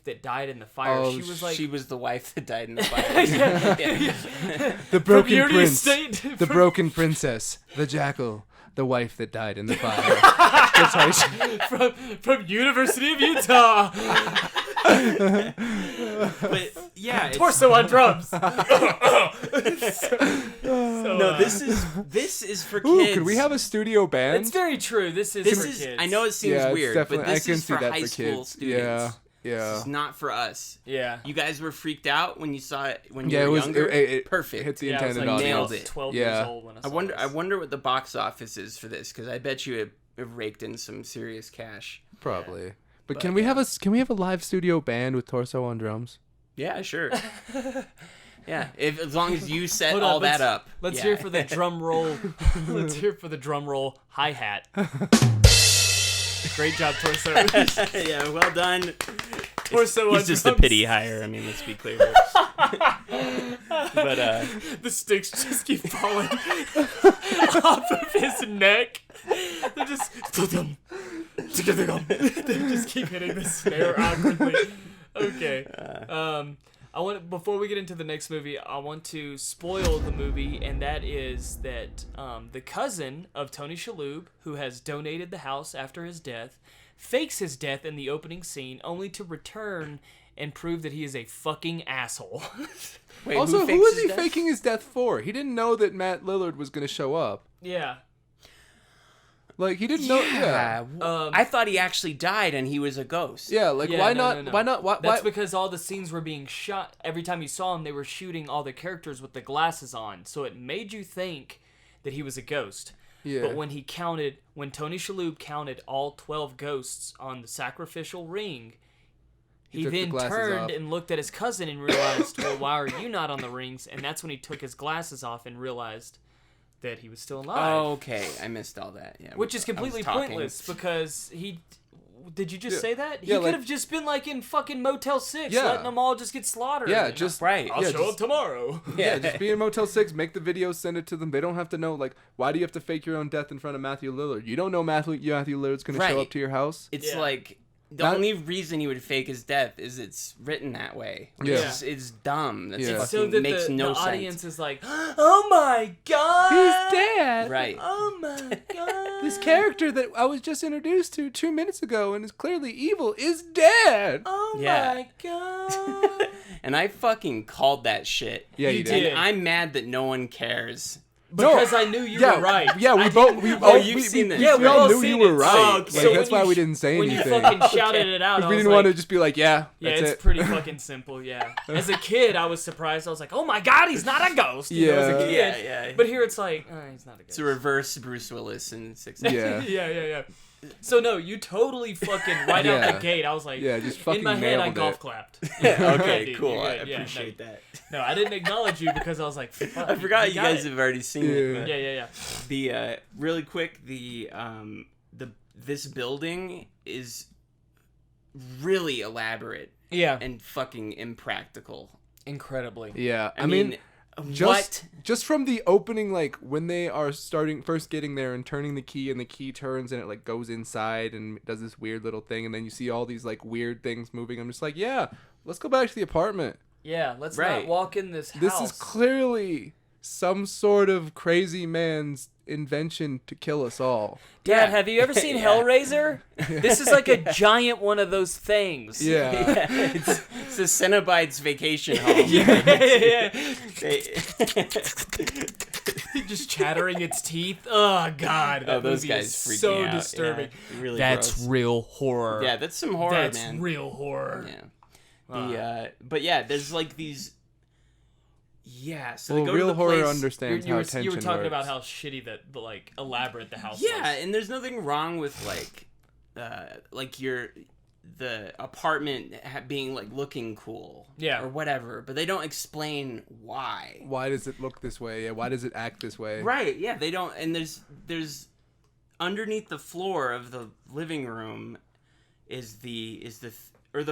that died in the fire? Oh, She was like She was the wife that died in the fire. Yeah. The broken Beauty prince, Estate. the broken princess, the jackal, the wife that died in the fire. That's how from University of Utah. But yeah, it's, Torso on drums. So, no, this is for Ooh, kids. could we have a studio band? It's very true. This is This for is. kids. I know it seems yeah, it's weird, definitely, but this I can is see for that high for school kids. students. Yeah. This is not for us. Yeah. You guys were freaked out when you saw it when you Yeah, were it was younger. it Perfect. hit the Yeah, I was intended like nailed audience. it. 12 Yeah. years old when I saw I this. wonder what the box office is for this because I bet you it raked in some serious cash. Probably. But But, can we have a live studio band with Torso on drums? Yeah, sure. Yeah, as long as you set Hold on, all that up. Let's yeah. hear for the drum roll. Let's hear for the drum roll hi hat. Great job, Torso. Yeah, well done. Torso on He's just a drums. pity hire. I mean, let's be clear. But The sticks just keep falling off of his neck. They're just they just keep hitting the snare awkwardly. Okay. Before we get into the next movie, I want to spoil the movie, and that is that the cousin of Tony Shalhoub, who has donated the house after his death, fakes his death in the opening scene, only to return and prove that he is a fucking asshole. wait, Also, who fakes was his he death? faking his death for? He didn't know that Matt Lillard was going to show up. Yeah. Like, he didn't know. Yeah. Yeah. I thought he actually died and he was a ghost. Yeah, like, Yeah, why no, not? no, no. Why not? Why? That's because all the scenes were being shot. Every time you saw him, they were shooting all the characters with the glasses on. So it made you think that he was a ghost. Yeah. But when Tony Shalhoub counted all 12 ghosts on the sacrificial ring, he took the then glasses turned off. and looked at his cousin and realized, well, why are you not on the rings? And that's when he took his glasses off and realized that he was still alive. Oh, okay. I missed all that. Yeah. Which is I was completely talking. pointless because he... Did you just Yeah. say that? He Yeah, could like- have just been like in fucking Motel 6, Yeah. letting them all just get slaughtered. Yeah, And just Right. I'll yeah, show just- up tomorrow. Yeah, just be in Motel 6, make the video, send it to them. They don't have to know, like, why do you have to fake your own death in front of Matthew Lillard? You don't know Matthew Lillard's going to show Right. up to your house? It's Yeah. like the That- only reason he would fake his death is it's written that way. Yeah. It's dumb. That's Yeah. fucking So that makes the no sense. audience is like, oh my god! He's dead! Right. Oh my god! This character that I was just introduced to 2 minutes ago and is clearly evil is dead! Oh Yeah. my god! And I fucking called that shit. Yeah, You you did. did. And I'm mad that no one cares. Because I knew you Yeah, were right. Yeah, we I both. didn't- We, Oh, oh, you've we, seen we, this, we Yeah, we all all knew seen you were it. right. Oh, Like, so that's when why you we didn't say when anything. you fucking shouted it out, I we was didn't like, want to just be like, yeah, yeah, that's it's it. pretty fucking simple, yeah. As a kid, I was surprised. I was like, oh my god, he's not a ghost. You know, as a Yeah. kid. Yeah. But here it's like, he's not a ghost. It's a reverse Bruce Willis in 6. Yeah. yeah. So no, you totally fucking right out Yeah. the gate. I was like, Yeah, just fucking in my head, I nailed golf it. clapped. Okay, Dude, cool. you're I good. Yeah, appreciate that. No, I didn't acknowledge you because I was like, fuck, I forgot you got guys it. have already seen it. Yeah. but Yeah. The really quick, the this building is really elaborate Yeah, and fucking impractical. incredibly. Yeah, I mean, what? Just from the opening, like when they are first getting there and turning the key, and the key turns and it like goes inside and does this weird little thing, and then you see all these like weird things moving. I'm just like, yeah, let's go back to the apartment. Yeah, let's Right. not walk in this house. This is clearly some sort of crazy man's invention to kill us all. Dad, have you ever seen Yeah. Hellraiser? This is like a giant one of those things. Yeah. Yeah, it's a Cenobites vacation home. yeah. They- Just chattering its teeth. Oh God, that Oh, those movie guys is freak so me out. disturbing. Yeah, really That's gross. real horror. Yeah, that's some horror, That's man. real horror. Yeah. But yeah, there's like these. Yeah, so Well, they go real to the horror place. understands You how were tension talking works. about how shitty the like elaborate the house Yeah, was. and there's nothing wrong with like like the apartment being like looking cool, Yeah, or whatever, but they don't explain why. Why does it look this way? Yeah, why does it act this way? Right? Yeah, they don't. And there's underneath the floor of the living room is the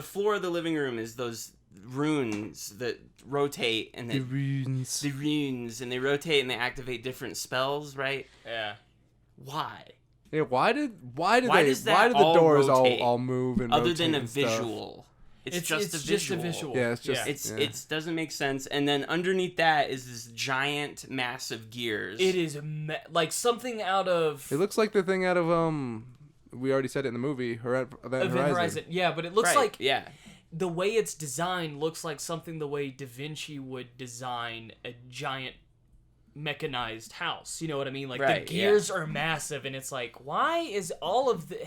floor of the living room is those runes that rotate and The runes. the runes, and they rotate and they activate different spells, right? yeah. Why? Yeah, why did Why does that why did the all doors rotate? all move and Other rotate than a and stuff? visual. It's just a visual. Yeah, it's just It doesn't make sense. And then underneath that is this giant, massive gears. It is like something out of It looks like the thing out of we already said it in the movie, Event Horizon. Yeah, but it looks Right, like yeah. the way it's designed looks like something the way Da Vinci would design a giant mechanized house. You know what I mean? Like Right, the gears are massive, and it's like, why is all of the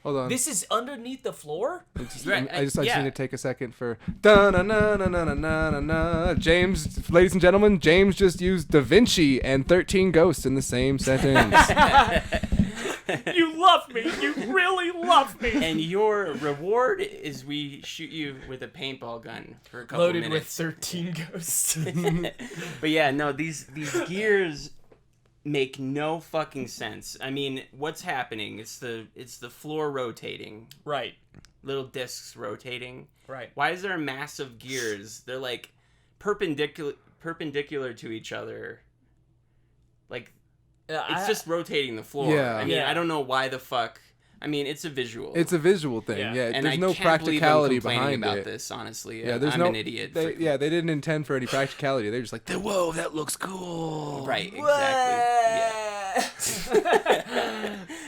Hold on. this is underneath the floor? Right, I just yeah. need to take a second for da na na na na na na na. James, ladies and gentlemen, James just used Da Vinci and 13 Ghosts in the same sentence. You love me. You really love me. And your reward is we shoot you with a paintball gun for a couple Loaded with minutes. 13 ghosts. But yeah, no, these gears make no fucking sense. I mean, what's happening? It's the floor rotating, Right. little discs rotating. Right. Why is there massive gears? They're like perpendicular to each other. Like it's just rotating the floor. Yeah. I mean, Yeah. I don't know why the fuck. I mean, it's a visual. It's a visual thing. Yeah. Yeah, and there's I no can't believe I'm practicality complaining behind about it. this, honestly. Yeah, there's I'm no an idiot. They didn't intend for any practicality. They're just like, whoa, that looks cool. Right, exactly. Yeah.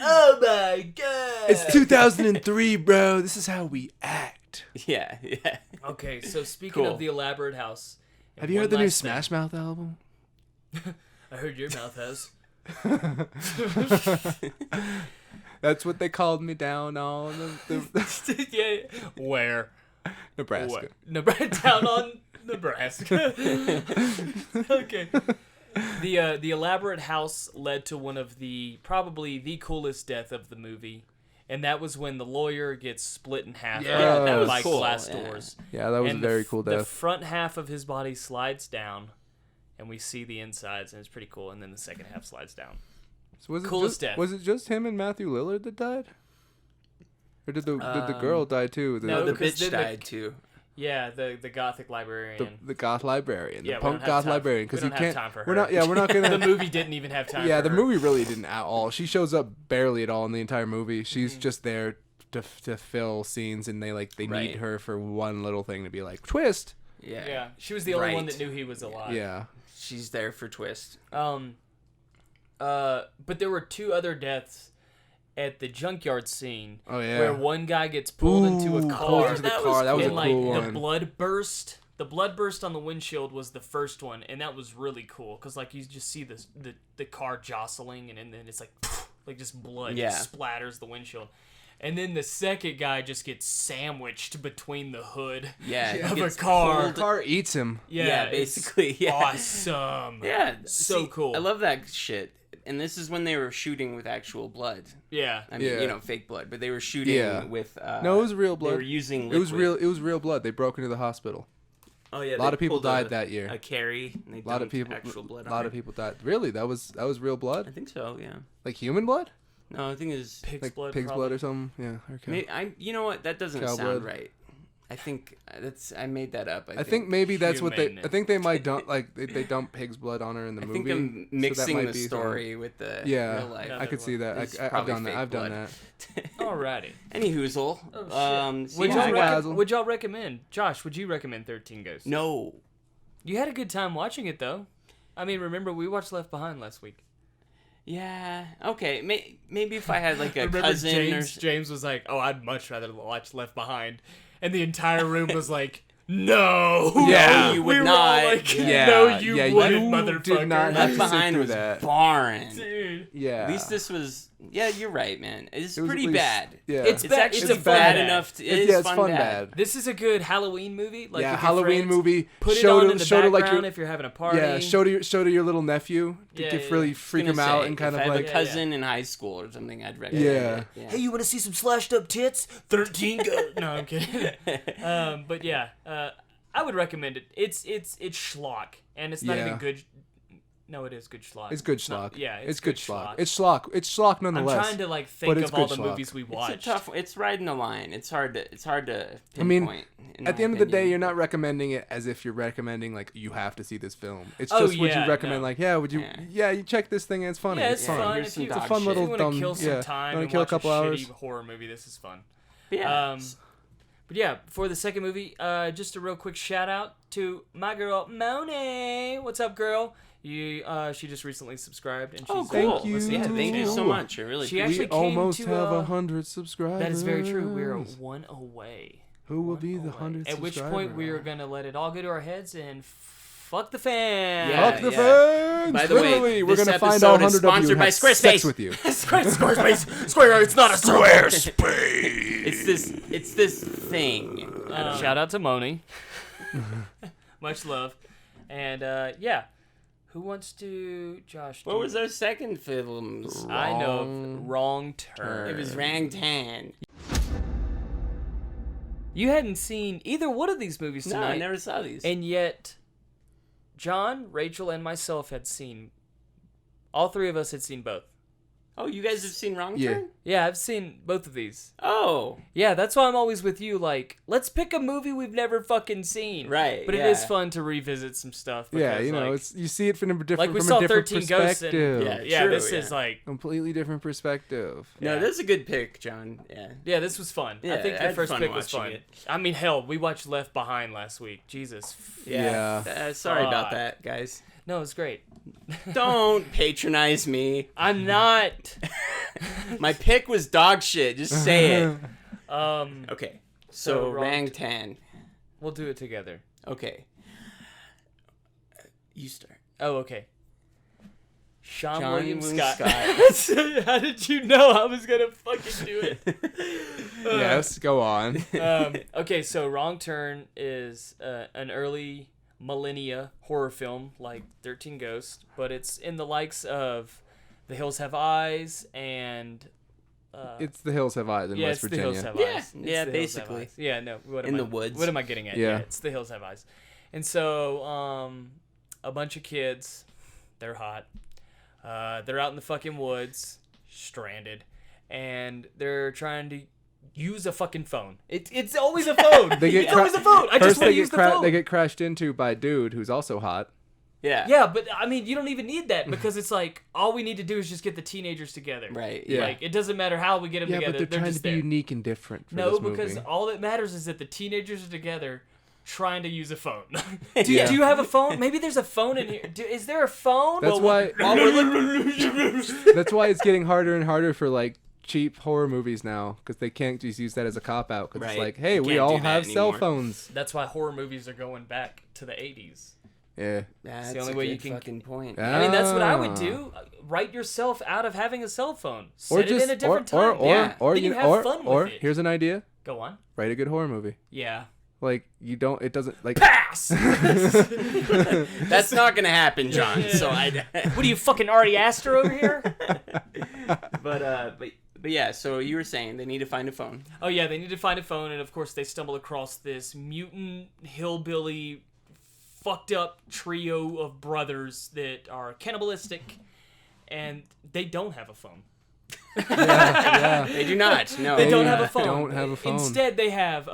Oh my god. It's 2003, bro. This is how we act. Yeah, yeah. Okay, so speaking Cool. of the elaborate house. Have you heard the new Smash Mouth album? I heard your mouth has. That's what they called me down on the Yeah. Where? Nebraska. Down on Nebraska. Okay. The elaborate house led to one of probably the coolest death of the movie, and that was when the lawyer gets split in half Yeah, that was by cool, glass yeah. doors. Yeah, that was And a very cool The death. front half of his body slides down, and we see the insides, and it's pretty cool. And then the second half slides down. So was it Coolest just, death. Was it just him and Matthew Lillard that died? Or did the girl die too? no, The because bitch then died too. Yeah, the gothic librarian. the goth librarian, the Yeah, we punk don't have goth time- librarian, we because don't you have can't. time for We're her. not. Yeah, we're not gonna. The movie didn't even have time. Yeah, for the her. movie really didn't at all. She shows up barely at all in the entire movie. She's just there to fill scenes, and they Right. need her for one little thing to be like twist. Yeah. Yeah, she was the only one Right. that knew he was alive. Yeah. She's there for twist. But there were two other deaths at the junkyard scene. Oh, yeah. Where one guy gets pulled into a Ooh, car. pulled into the car. That was a and like cool the one. blood burst. The blood burst on the windshield was the first one, and that was really cool because like you just see the car jostling, and then it's like just blood just splatters the windshield. And then the second guy just gets sandwiched between the hood Yeah. of he a gets car. The car eats him. Yeah, it's basically. Yeah. awesome. Yeah. So see, cool. I love that shit. And this is when they were shooting with actual blood. Yeah. I mean, Yeah. Fake blood, but they were shooting with. No, it was real blood. They were using. It was liquid. real. It was real blood. They broke into the hospital. Oh yeah. A lot they of people pulled died that year. A carry. And they A lot of dumped people. Actual blood. A lot of people died. Really? That was real I blood. think so. Yeah. Like human blood? No, I think it's. Pig's Like blood. pig's probably. blood or something? Yeah. Okay. You know what? That doesn't Cow sound blood. right. I think I made that up. I think maybe that's what they. Human. I think they might dump they dump pig's blood on her in the I movie. think I'm so that mixing might the be story with the Yeah, real life. No. I could see that. It's I've probably done that. fake I've done blood. that. Alrighty. Any hoozle. Oh, shit. So Would, yeah, y'all Razzle. rec- would y'all recommend? Josh, would you recommend 13 Ghosts? No. You had a good time watching it, though. I mean, remember, we watched Left Behind last week. Yeah. Okay. Maybe if I had like a Remember cousin James was like, oh, I'd much rather watch Left Behind. And the entire room was like, no. Yeah. No, you would we were not. all like, Yeah. no, you Yeah, wouldn't, you motherfucker. did not have Left to sit Behind through was that. boring. Dude. Yeah. At least this was Yeah, you're right, man. It's It was at pretty least- bad. Yeah. It's It's bad. actually It's a bad fun enough. it's Fun fun bad. This is a good Halloween movie. Like yeah, with your Halloween friends. movie. Put it show on to, in the show to background like your if you're having a party. show to your little nephew to Yeah, yeah, really yeah. freak Gonna him out say, and kind if of I have like a cousin in high school or something, I'd recommend Yeah. it. Yeah. Hey, you want to see some slashed up tits? 13 go. No, I'm kidding. But yeah, I would recommend it. It's schlock, and it's not Yeah. even good. No, it is good schlock. it's good not- schlock. yeah, it's good schlock. It's schlock I'm nonetheless. trying to like but think it's of all good the schlock. movies we It's watched. a tough. It's riding the line. It's hard to I mean, pinpoint. in At my the end of the day, opinion. you're not recommending it as if you're recommending like you have to see this film. It's Oh, just would yeah, you recommend no. like would you Yeah. you check this thing and it's funny. Yeah, it's fun. fun. Here's If some you, dog It's a fun shit. little if you want to dumb kill some yeah. time Wanna and kill a watch couple a hours. shitty horror movie, this is fun. But yeah. But yeah, for the second movie, just a real quick shout out to my girl Moni. What's up, girl? She just recently subscribed and she's Oh, Thank cool. you. Yeah, thank you so much. I really She appreciate actually We came almost to, have 100 subscribers. That is very true. We're one away. Who will be the Away. 100th At which subscriber? point we are gonna let it all go to our heads and fuck the fans. Yeah. Fuck the fans! By the way, Literally, we're this gonna find episode all is 100 of you sponsored and by have sex Squarespace. with you. Squarespace. Square. It's not a Squarespace! It's this thing. Shout out to Moni. Much love. And yeah. Who wants to Josh? What was our second films? I know. Wrong turn. It was Rangtan. You hadn't seen either one of these movies No, tonight. I never saw these. And yet, John, Rachel, and myself had seen. All three of us had seen both. Oh, you guys have seen Wrong Yeah. Turn? Yeah, I've seen both of these. Oh, Yeah, that's why I'm always with you. Like, let's pick a movie we've never fucking seen. right. But yeah. it is fun to revisit some stuff. Yeah, because, you know, like, it's you see it from a different, like we from saw a different 13 Ghosts. And, perspective. yeah, True, this yeah. is like. Completely different perspective. No, Yeah. that's a good pick, John. Yeah. Yeah, this was fun. I Yeah, think I the had first fun pick was watching fun. it. I mean, hell, we watched Left Behind last week. Jesus. Yeah. Sorry about Fuck. that, guys. No, it was great. Don't patronize me. I'm not. My pick was dog shit. Just say it. Okay. So So Wrong Rangtan. We'll do it together. Okay. You start. Oh, okay. Sean John William William Scott. Scott. How did you know I was gonna fucking do it? Yes, go on. Okay, so Wrong Turn is an early millennia horror film like 13 Ghosts, but it's in the likes of The Hills Have Eyes and It's The Hills Have Eyes in yeah, West it's The Hills Virginia. Have Yeah, Eyes. It's yeah, The Hills Have basically. Eyes. Yeah, no. What In am the I, woods. What am I getting at? Yeah. It's The Hills Have Eyes. And so a bunch of kids, they're hot. They're out in the fucking woods, stranded, and they're trying to use a fucking phone. It's always a phone. They get It's always a phone. I First, just want to use the phone. they get crashed into by a dude who's also hot. Yeah. Yeah, but I mean, you don't even need that because it's like all we need to do is just get the teenagers together. Right. Yeah. Like it doesn't matter how we get them Yeah, together. but they're trying just to be there. unique and different for No, this because movie. all that matters is that the teenagers are together trying to use a phone. Yeah. Do you have a phone? Maybe there's a phone in here. Is there a phone? That's why. That's why it's getting harder and harder for like cheap horror movies now because they can't just use that as a cop out because it's Right. like, hey, You we can't all do that have cell anymore. phones. That's why horror movies are going back to the 80s. Yeah. That's the only a way good you can- fucking point. I mean, that's what I would Ah. do. Write yourself out of having a cell phone. Or Set it in a different or time. Yeah. Then you have fun with it. here's an idea: Go on. write a good horror movie. Yeah. Like you don't, it doesn't like. Pass! That's not gonna happen, John. So I. What are you, fucking Ari Aster over here? But yeah. So you were saying they need to find a phone. Oh, yeah, they need to find a phone, and of course they stumble across this mutant, hillbilly, fucked up trio of brothers that are cannibalistic, and they don't have a phone. Yeah. They do not. No. They don't have a phone. Don't have a phone. Instead, they have,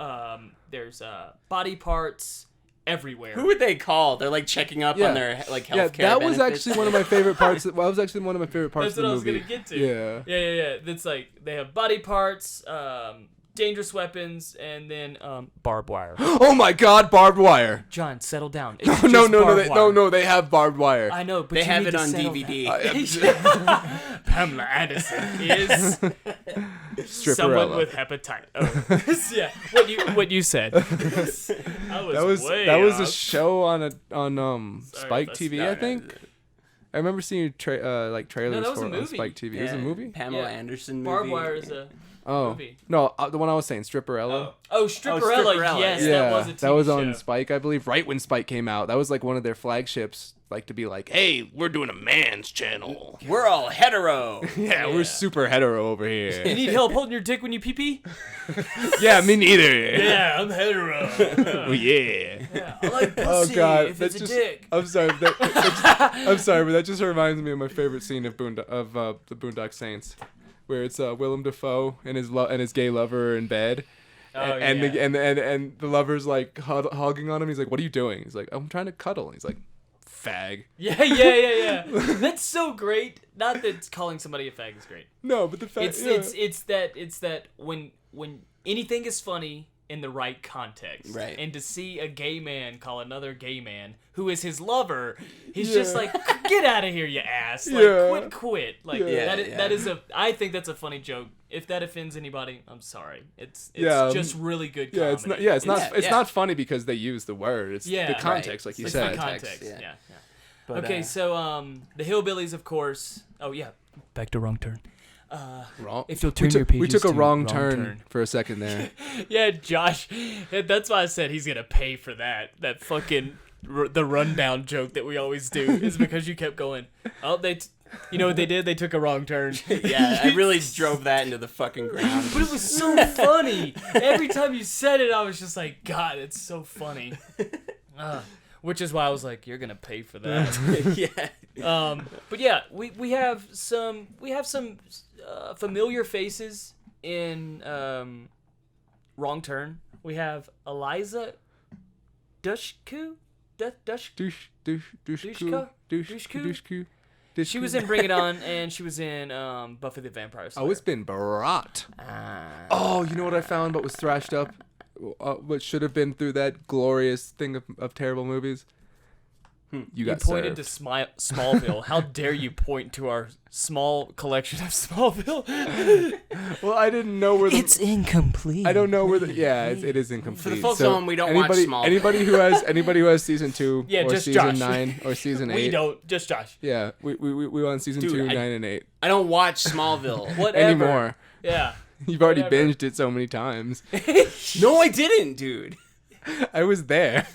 there's body parts everywhere. Who would they call? They're like checking up Yeah. on their like Yeah, healthcare. that was benefits. actually one of my favorite parts. That was actually one of my favorite parts That's of what the I was movie. going to get to. Yeah. Yeah. That's like, they have body parts, dangerous weapons, and then barbed wire. Oh my God, barbed wire. John, settle down. It's No, just no, barbed wire. no. They have barbed wire. I know, but They you have need it to on settle DVD. down. Pamela Anderson is Stripperella. someone with hepatitis. Oh. Yeah, what you said. I was That was way that was a off. show on Sorry Spike if I TV, I started. think. I remember seeing trailers that was for a it on movie. Spike TV. It was a movie? Pamela Yeah. Anderson movie. Barbed Wire is a movie. No, the one I was saying, Stripperella. Oh, Stripperella. Stripperella. Yes, Yeah, that was a TV that was show. on Spike, I believe, right when Spike came out. That was like one of their flagships, like to be like, hey, we're doing a man's channel. We're all hetero. Yeah, we're super hetero over You here. need help holding your dick when you pee pee? Yeah, me neither. Yeah, I'm hetero. Oh, yeah. Yeah, I like pussy Oh God, if that's it's just. a dick. I'm sorry. I'm sorry, but that just reminds me of my favorite scene of the Boondock Saints, where it's Willem Dafoe and his gay lover in bed, and the lover's like hogging on him. He's like, "What are you doing?" He's like, "I'm trying to cuddle." He's like, "Fag." Yeah. That's so great. Not that calling somebody a fag is great. No, but the fact It's that when anything is funny in the right context, Right. and to see a gay man call another gay man who is his lover, he's just like, get out of here, you ass! Like, quit! Like that is I think that's a funny joke. If that offends anybody, I'm sorry. It's just really good comedy. It's not funny because they use the word. It's the context, like you it's said. the context. Yeah. But, Okay, so the Hillbillies, of course. Oh yeah, back to wrong turn. Wrong. If you'll turn your pages we took a to wrong turn for a second there. Yeah, Josh. That's why I said he's gonna pay for that. That fucking the rundown joke that we always do is because you kept going. Oh, you know what they did? They took a wrong turn. Yeah, I really drove that into the fucking ground. But it was so funny. Every time you said it, I was just like, God, it's so funny. Which is why I was like, you're gonna pay for that. Yeah. But yeah, we have some familiar faces in Wrong Turn. We have Eliza Dushku. Dushku. She was in Bring It On, and she was in Buffy the Vampire Slayer. Oh, it's been brought. Oh, you know what I found? What was thrashed up? What should have been through that glorious thing of terrible movies? You got pointed served. to Smallville. How dare you point to our small collection of Smallville? Well, I didn't know where It's incomplete. I don't know where the. Yeah, it is incomplete. For the folks at home, we don't watch Smallville. Anybody who has season 2 or just season Josh. 9 or season 8. We don't. Just Josh. Yeah, we on season 2, 9, and 8 I don't watch Smallville. Whatever. anymore. Yeah. You've already Whatever. binged it so many times. No, I didn't, dude. I was there.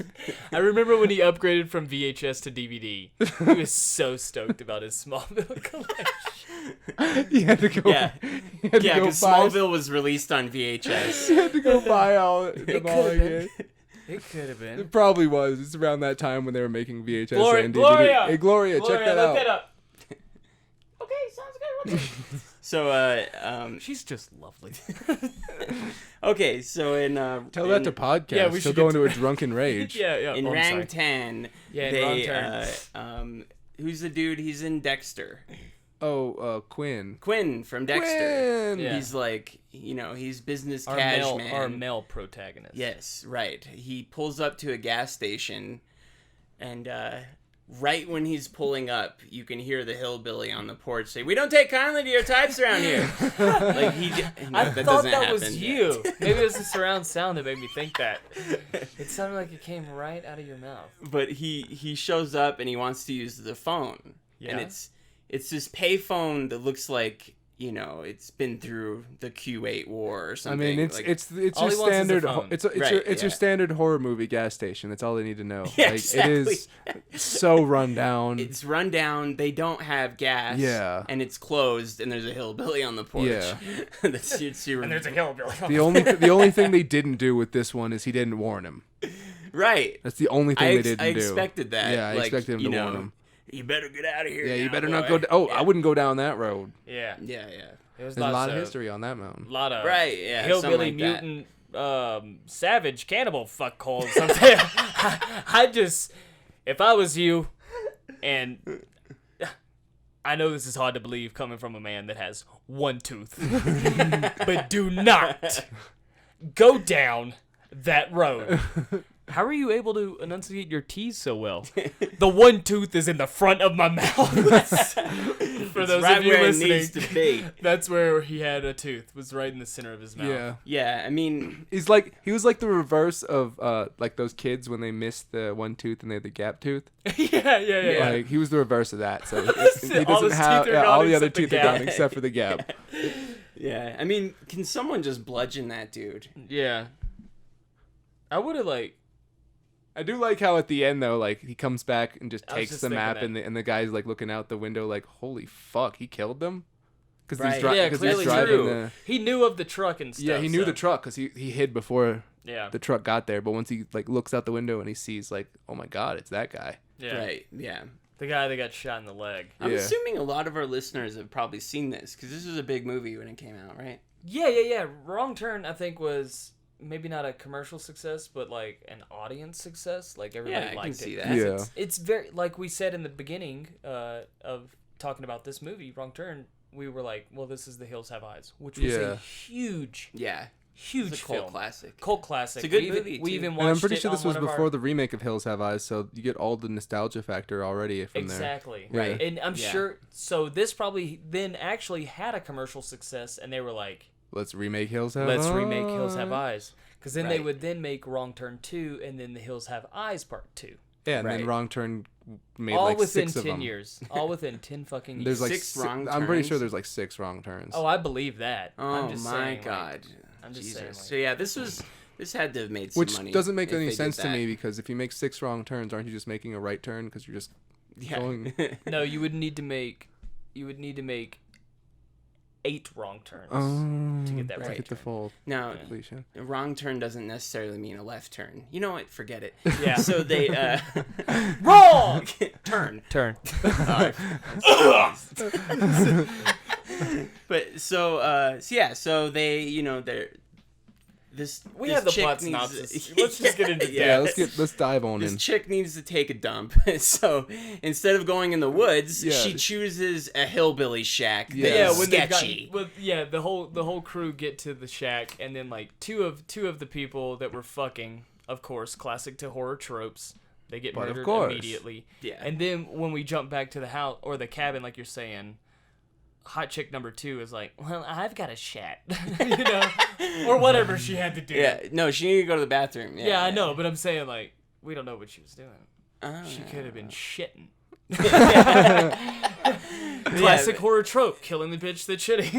I remember when he upgraded from VHS to DVD. He was so stoked about his Smallville collection. You had to go. Yeah, you had to yeah, go because buy. Smallville was released on VHS. You had to go buy all them all again. It could have been. It probably was. It's around that time when they were making VHS and DVD. Gloria! Hey, Gloria, check that look out. that up. Okay, sounds good. So, She's just lovely. okay, so in Tell that to podcast. Yeah, we She'll should go get into a drunken rage. yeah. in Oh, I'm Rang sorry. 10, Yeah, in they Wrong who's the dude? He's in Dexter. Oh, Quinn. Quinn from Dexter. Quinn! Yeah. He's like, he's business Our cash male, man. our male protagonist. Yes, right. He pulls up to a gas station, and right when he's pulling up, you can hear the hillbilly on the porch say, "We don't take kindly to your types around here." Like I that thought doesn't that was happen you. yet. Maybe it was the surround sound that made me think that. It sounded like it came right out of your mouth. But he shows up and he wants to use the phone, and Yeah? it's this payphone that looks like it's been through the Q8 war or I something. mean, it's like, it's All your he wants is a standard. phone. It's Right, your standard horror movie gas station. That's all they need to know. Yeah, Like exactly. it is so run down. It's run down. They don't have gas. Yeah. And it's closed, and there's a hillbilly on the porch. Yeah. It's your, And there's a hillbilly. The only thing they didn't do with this one is he didn't warn him. right. That's the only thing they didn't I do. expected that. Yeah, I like, expected him to warn him. You better get out of here. Yeah, you now, better boy. not go. I wouldn't go down that road. Yeah. Yeah. It was There's a lot of of history on that mountain. lot of Right, yeah, hillbilly something like that. mutant savage cannibal fuckholes. I just, if I was you, and I know this is hard to believe coming from a man that has one tooth, but do not go down that road. how are you able to enunciate your T's so well? The one tooth is in the front of my mouth. For those right of you where listening, it needs to be. that's where he had a tooth. Was right in the center of his mouth. Yeah. Yeah, I mean, He was like the reverse of like those kids when they missed the one tooth and they had the gap tooth. yeah. Like he was the reverse of that. So he All doesn't his have teeth are all gone the other except the teeth are gap. gone except for the gap. yeah, I mean, can someone just bludgeon that dude? Yeah. I would have I do like how at the end though, like he comes back and just I was takes just the thinking map that. and the guy's like looking out the window like, holy fuck, he killed them. Because Right. yeah, he's clearly driving true. the. He knew of the truck and stuff. Yeah, he knew so- the truck because he hid before Yeah. the truck got there. But once he like looks out the window and he sees like, oh my god, it's that guy. Yeah. Right, yeah. The guy that got shot in the leg. I'm Yeah. assuming a lot of our listeners have probably seen this, because this was a big movie when it came out, right? Yeah. Wrong Turn, I think, was maybe not a commercial success, but like an audience success. Like everybody Yeah, I liked can it. see 'Cause that. Yeah. It's very, like we said in the beginning of talking about this movie, Wrong Turn, we were like, well, this is The Hills Have Eyes, which was Yeah. a huge Yeah. huge It's a cult film. classic. Cult classic. It's a good we movie, Even, we too. even And watched I'm pretty it sure this on was one of before our... the remake of Hills Have Eyes, so you get all the nostalgia factor already from there. Exactly. Right. And I'm Yeah. sure, so this probably then actually had a commercial success, and they were like, Let's remake Hills Have let's Eyes. remake Hills Have Eyes. Because then they Right. would then make Wrong Turn 2, and then The Hills Have Eyes Part 2. Yeah, and Right. then Wrong Turn made All like within 6 of 10 them. years. All within 10 fucking years. There's like Six wrong I'm pretty turns? sure there's like 6 wrong turns. Oh, I believe that. Oh I'm just my saying, god. I'm just Jesus. saying, like- So yeah, this had to have made some Which money. doesn't make if any they did sense to that. me because if you make 6 wrong turns, aren't you just making a right turn because you're just Yeah. going? No, you would need to make 8 wrong turns. To get that to right get the turn. full Now, completion. a wrong turn doesn't necessarily mean a left turn. You know what? Forget it. Yeah. So they Wrong! turn. Turn. But so yeah, so they they're this. We this have the chick plot needs- synopsis. Let's just get into Yeah, let's dive on This in. chick needs to take a dump, so instead of going in the woods, Yeah. she chooses a hillbilly shack. Yeah. That's Yeah, when they sketchy. the whole crew get to the shack, and then like two of the people that were fucking, of course, classic to horror tropes. They get But of murdered course. immediately. Yeah. And then when we jump back to the house or the cabin, like you're saying, hot chick number 2 is like, well, I've got a shat, or whatever she had to do. Yeah, no, she needed to go to the bathroom. Yeah, I know, but I'm saying like we don't know what she was doing. Oh, She could have been shitting. Yeah, Classic horror trope: killing the bitch that's shitting.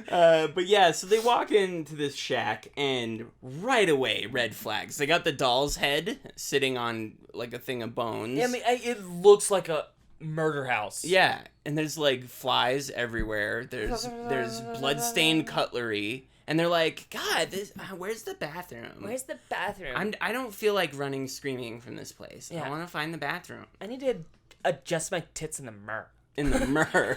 but yeah, so they walk into this shack, and right away, red flags. They got the doll's head sitting on like a thing of bones. Yeah, I mean, it looks like a murder house. Yeah, and there's like flies everywhere. There's bloodstained cutlery, and they're like, God, where's the bathroom? Where's the bathroom? I don't feel like running screaming from this place. Yeah. I want to find the bathroom I need to adjust my tits in the mirror. in the mirror.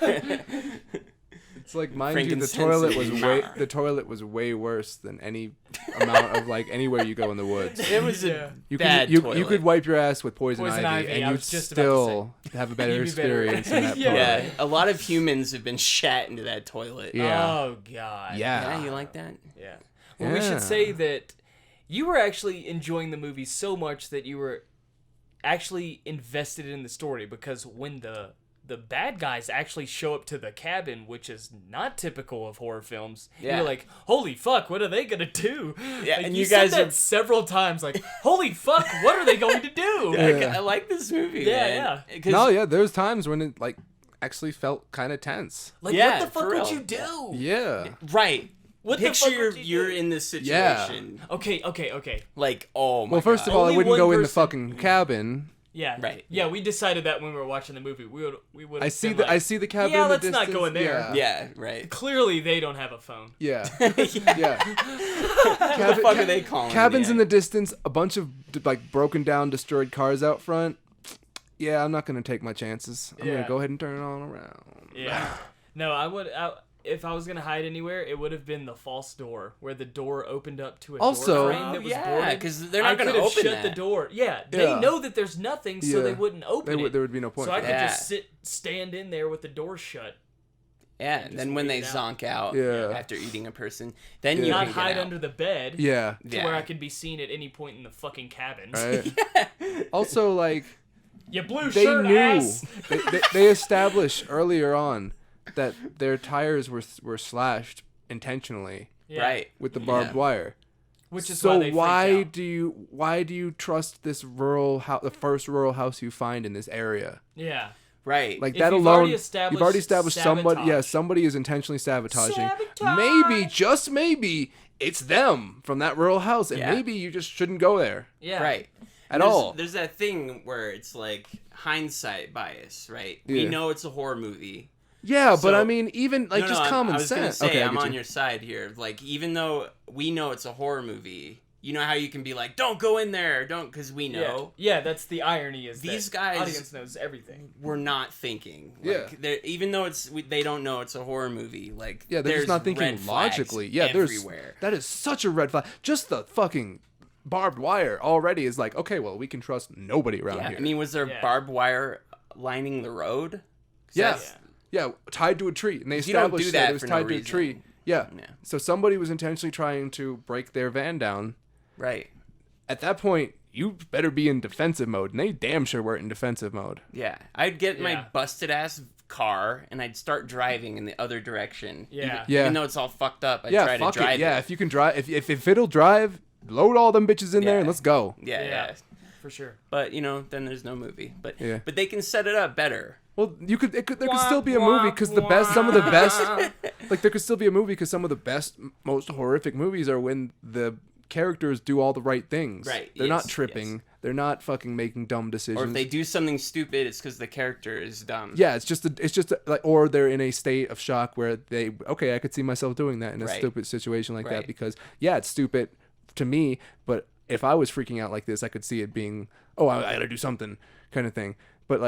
It's like, mind you, the Frankenstein. toilet was way worse than any amount of like anywhere you go in the woods. It was Yeah. You bad could toilet. you could wipe your ass with poison Poison ivy, ivy, and I you'd was just about to still have a better You'd be better. experience in that Yeah. toilet. Yeah, a lot of humans have been shat into that toilet. Yeah. Oh God. Yeah, you like that? Yeah. Well, we Yeah. should say that you were actually enjoying the movie so much that you were actually invested in the story, because when the bad guys actually show up to the cabin, which is not typical of horror films, Yeah. you're like, holy fuck, what are they gonna do? Yeah, Like, and you you said guys that are- several times, like, holy fuck, what are they going to do? Yeah. I like this movie. Yeah, man. 'Cause- No, yeah, there's times when it like actually felt kind of tense. Like, Yeah, what the fuck for would real. you do? Yeah. Right. What the Picture fuck would you you're do? in this Yeah. situation. Okay. Like, oh my Well, first God. of all, I Only wouldn't one go in the person- fucking cabin. Yeah. Right. Yeah, we decided that when we were watching the movie. We would. I see the cabin. Yeah, in the let's not go in distance. there. Yeah, right. Clearly, they don't have a phone. Yeah. yeah. Yeah. What the fuck are they calling Cabins it? in the distance, a bunch of like broken down, destroyed cars out front. Yeah, I'm not gonna take my chances. I'm Yeah. gonna go ahead and turn it all around. Yeah. No, I would. If I was gonna hide anywhere, it would have been the false door, where the door opened up to a Also- door frame that was yeah, boarded. 'cause they're I not gonna could have open shut that. the door. Yeah, they Yeah. know that there's nothing, so Yeah. they wouldn't open it. There would be no point. So I for could that. just stand in there with the door shut. Yeah, and and just then when they wait it out. zonk out Yeah. after eating a person, then Yeah. you Not can hide get out. under the bed. Yeah. To where I could be seen at any point in the fucking cabin. Right. Also, like, You blue they shirt knew ass. they established earlier on that their tires were slashed intentionally Yeah. Right. with the barbed wire. Which is So why they freaked out. why do you trust this rural house, the first rural house you find in this area? Yeah. Right. Like If that you've alone, already you've already established somebody. sabotage. Yeah, somebody is intentionally sabotaging. Sabotage! Maybe, just maybe, it's them from that rural house, and Yeah. maybe you just shouldn't go there Yeah. Right. at There's- all. There's that thing where it's like hindsight bias, right? Yeah. We know it's a horror movie. Yeah, but So- I mean, even like No, just no, common I was gonna sense. say, Okay, I I'm get on you. your side here. Like, even though we know it's a horror movie, you know how you can be like, don't go in there, don't, because we know. Yeah, that's the irony is These that guys- audience knows everything. We're not thinking. Yeah. Like, even though they don't know it's a horror movie. Like, Yeah, they're there's just not thinking red flags logically. Yeah, there's everywhere. that is such a red flag. Just the fucking barbed wire already is like, okay, well, we can trust nobody around Yeah, here. I mean, was there Yeah. barbed wire lining the road? 'Cause Yeah. that's- Yeah, tied to a tree, and they You don't do established that it was for tied no to a reason. tree. Yeah. Yeah. So somebody was intentionally trying to break their van down. Right. At that point, you better be in defensive mode, and they damn sure weren't in defensive mode. Yeah. I'd get my Yeah. busted ass car and I'd start driving in the other direction. Yeah. Even, Yeah. even though it's all fucked up, I'd Yeah, try fuck to drive it. Yeah, if you can drive, if it'll drive, load all them bitches in there and Yeah. let's go. Yeah, Yeah. yeah. For sure. But then there's no movie. But Yeah. but they can set it up better. Well, there could still be a movie because some of the best, like there could still be a movie because some of the best, most horrific movies are when the characters do all the right things. Right, They're not yes, tripping. yes. They're not fucking making dumb decisions. Or if they do something stupid, it's because the character is dumb. Yeah, it's just like, or they're in a state of shock where I could see myself doing that in a Right. stupid situation like that Right. because it's stupid to me, but if I was freaking out like this, I could see it being, oh, I gotta do something kind of thing. But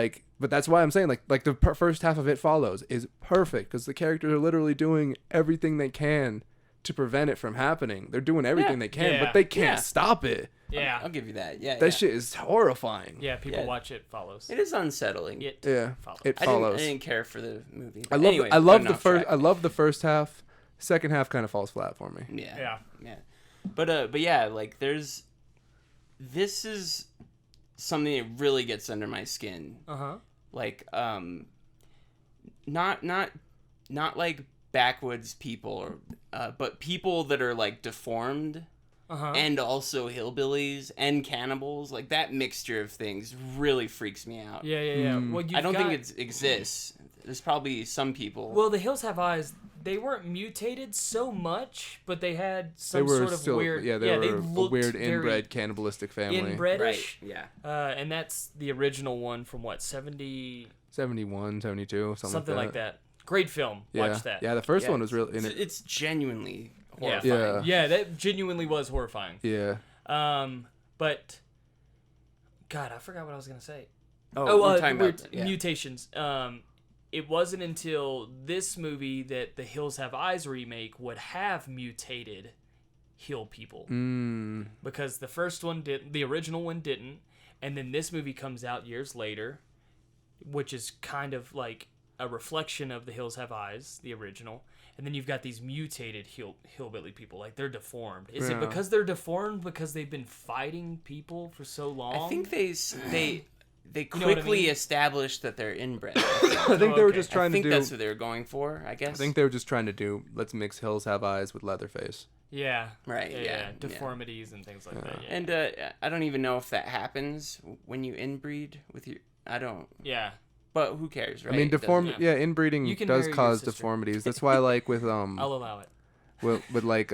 that's why I'm saying like the first half of It Follows is perfect because the characters are literally doing everything they can to prevent it from happening. They're doing everything they can, Yeah. but they can't Yeah. stop it. Yeah. I'll give you that. Yeah, That shit is horrifying. Yeah, people Yeah. watch It Follows. It is unsettling. It Yeah, follows. It I follows. didn't care for the movie. I love Anyway, I love gotten the off first track. I love the first half. Second half kind of falls flat for me. Yeah. Yeah. But yeah, like this is something that really gets under my skin. Uh-huh. Like not like backwoods people or but people that are like deformed Uh-huh. and also hillbillies and cannibals. Like that mixture of things really freaks me out. Yeah. Well, I don't think it exists. There's probably some people. Well, the Hills Have Eyes. They weren't mutated so much, but they had some They were sort of still weird. they they were a looked weird very inbred cannibalistic family. inbredish. right. Yeah. And that's the original one from what 70 71, 72, something like that. Great film. Yeah. Watch that. Yeah, the first Yeah. one was really in It's, it. it's genuinely Yeah. horrifying. Yeah. Yeah, that genuinely was horrifying. Yeah. But God, I forgot what I was gonna say. Oh, we're talking about yeah. mutations. It wasn't until this movie that the Hills Have Eyes remake would have mutated hill people, because the first one didn't, the original one didn't, and then this movie comes out years later, which is kind of like a reflection of the Hills Have Eyes, the original. And then you've got these mutated hillbilly people, like they're deformed. Is it because they're deformed because they've been fighting people for so long? I think they know what I quickly mean? established that they're inbred. I think they were just I trying to think do. that's what they were going for. I guess. I think they were just trying to do. Let's mix Hills Have Eyes with Leatherface. Yeah. Right, yeah. Deformities and things like that. Yeah. And I don't even know if that happens when you inbreed with your. I don't. Yeah. But who cares, right? I mean, It doesn't- yeah. inbreeding You can does marry your cause sister. deformities. That's why, like with I'll allow it. with like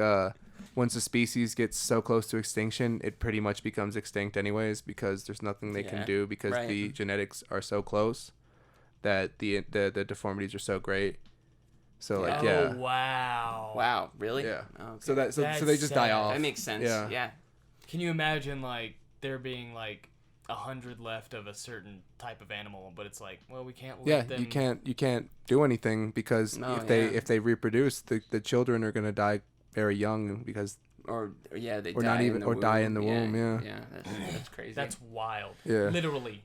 once a species gets so close to extinction, it pretty much becomes extinct anyways because there's nothing they can Yeah, do because right. the genetics are so close that the deformities are so great. So like Oh, wow. Wow, really? yeah. Oh, okay. So so That's they just die sad. off. That makes sense. Yeah. Yeah. Can you imagine, like, there being, like, 100 left of a certain type of animal, but it's like, well, we can't let Yeah, them... you can't do anything because No, if they reproduce, the children are gonna die very young because Or yeah, they Or die not even- in the or womb. die in the womb, yeah. Yeah, that's crazy. That's wild. Yeah. Literally.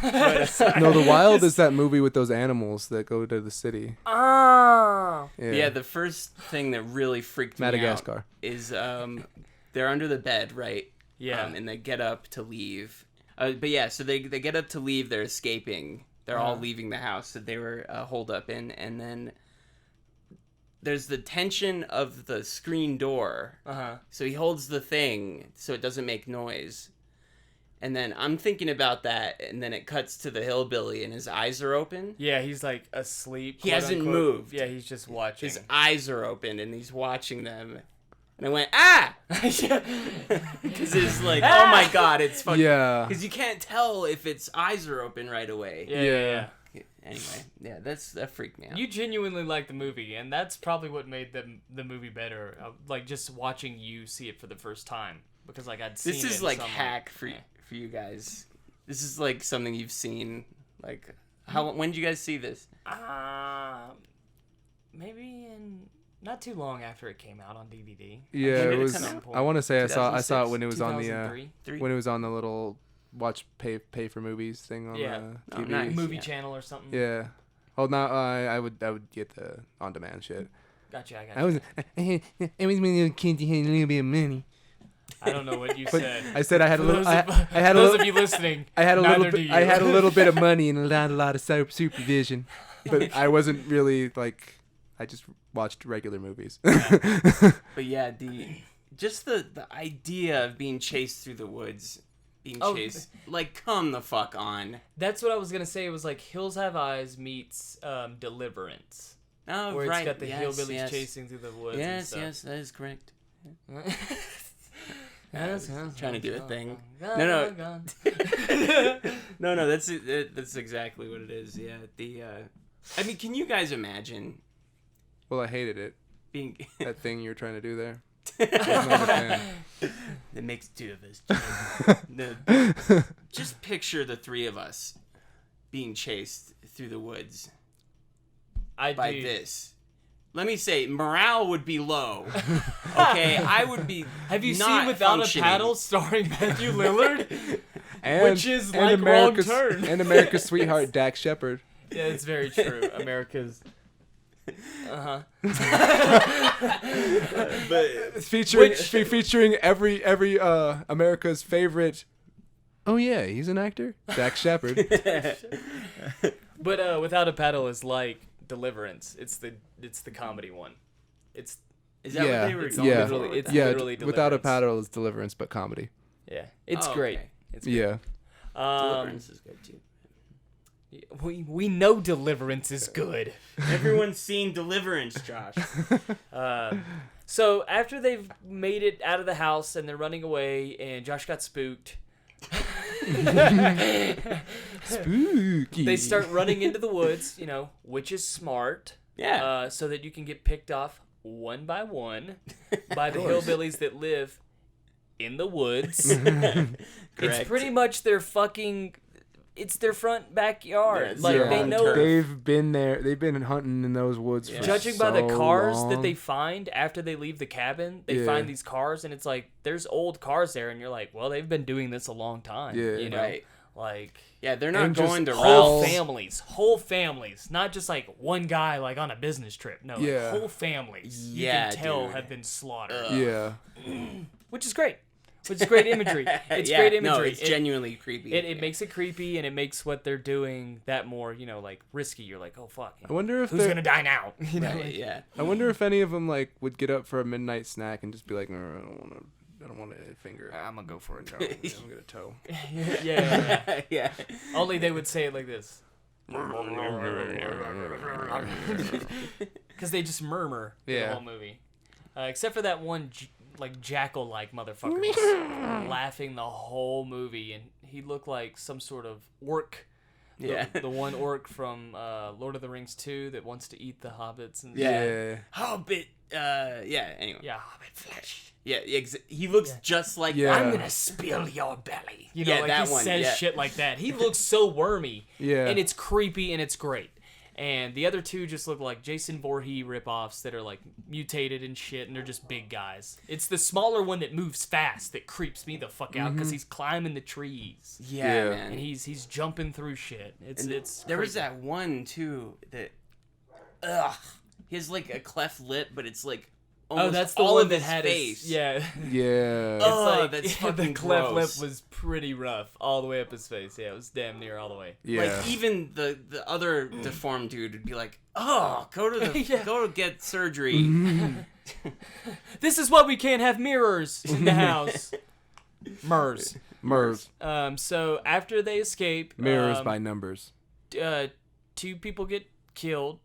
No, The Wild is that movie with those animals that go to the city. Oh. Yeah, the first thing that really freaked me out Madagascar. is they're under the bed, right? Yeah. And they get up to leave. But yeah, so they get up to leave. They're escaping. They're all leaving the house that they were holed up in, and then there's the tension of the screen door. So he holds the thing so it doesn't make noise. And then I'm thinking about that, and then it cuts to the hillbilly, and his eyes are open. Yeah, he's like asleep. He hasn't unquote. moved. Yeah, he's just watching. His eyes are open, and he's watching them. And I went, ah! Because it's like, oh my god, it's fucking... Yeah. Because you can't tell if its eyes are open right away. Yeah. Anyway, yeah, that freaked me out. You genuinely like the movie, and that's probably what made the movie better. Like, just watching you see it for the first time. Because, like, I'd seen it. This is like hack for you guys. This is like something you've seen. Like, when did you guys see this? Maybe in... Not too long after it came out on DVD. Yeah, it was. I want to say I saw it when it was on the 2003? when it was on the little pay for movies thing on the TV. Nice. Movie channel or something. Yeah. Well, now I would get the on demand shit. Gotcha. I was when you were kids, you had a little bit of money. I don't know what you said. I said I had a little. I had those of you listening. I had a little. I had a little bit of money. money and a lot of supervision, but I wasn't really like. I just watched regular movies. But yeah, the idea of being chased through the woods, like, come the fuck on. That's what I was gonna say. It was like Hills Have Eyes meets Deliverance. Oh, where right. It's got the hillbillies chasing through the woods. Yes, that is correct. I was trying to do a thing. No. No, that's exactly what it is. Yeah, I mean, can you guys imagine? Well, I hated it. Being that thing you were trying to do there. It makes two of us. Just picture the three of us being chased through the woods by this. Let me say, morale would be low. Okay, I would be. Have you not seen Without a Paddle starring Matthew Lillard? Which is like Wrong Turn. And America's sweetheart Dax Shepard. Yeah, it's very true. America's. But featuring every America's favorite. Oh yeah, he's an actor, Dax Shepard. But Without a Paddle is like Deliverance. It's the comedy one. Is that what they were going for? It's literally Deliverance. Without a Paddle is Deliverance, but comedy. Yeah, it's great. Okay. It's good. Yeah. Deliverance is good too. We know Deliverance is good. Everyone's seen Deliverance, Josh. So after they've made it out of the house and they're running away, and Josh got spooked. Spooky. They start running into the woods, which is smart. Yeah. So that you can get picked off one by one by the hillbillies that live in the woods. It's pretty much their fucking. It's their front backyard. They know. They've been there. They've been hunting in those woods for Judging so by the cars long. that they find after they leave the cabin, they find these cars, and it's like there's old cars there, and you're like, well, they've been doing this a long time. Yeah, right. Like, yeah, they're not going to whole families, not just like one guy like on a business trip. No, like whole families. You can tell have been slaughtered. Yeah, which is great. Which is great imagery. It's great imagery. No, it's genuinely creepy. It makes it creepy, and it makes what they're doing that more, like risky. You're like, oh fuck. I wonder if who's gonna die now? Yeah. I wonder if any of them like would get up for a midnight snack and just be like, no, I don't want a finger. I'm gonna go for a toe. I'm gonna get a toe. Yeah. Only they would say it like this. Because they just murmur the whole movie. Except for that one jackal-like motherfucker was laughing the whole movie, and he looked like some sort of orc. The one orc from Lord of the Rings 2 that wants to eat the hobbits. And Hobbit. Anyway. Yeah, hobbit flesh. Yeah, he looks just like that. I'm gonna spill your belly. That he says shit like that. He looks so wormy. Yeah. And it's creepy and it's great. And the other two just look like Jason Voorhees ripoffs that are like mutated and shit, and they're just big guys. It's the smaller one that moves fast that creeps me the fuck out because he's climbing the trees. Yeah, man. And he's jumping through shit. It's there was crazy. that one too that he has like a cleft lip, but it's like almost that's the all one of that his had face. Yeah. It's like, that's the fucking cleft lip gross. was pretty rough all the way up his face. Yeah, it was damn near all the way. Yeah. Like even the other deformed dude would be like, "Oh, go to get surgery." This is why we can't have mirrors in the house. Mers. So after they escape, Mirrors by numbers. 2 people get killed.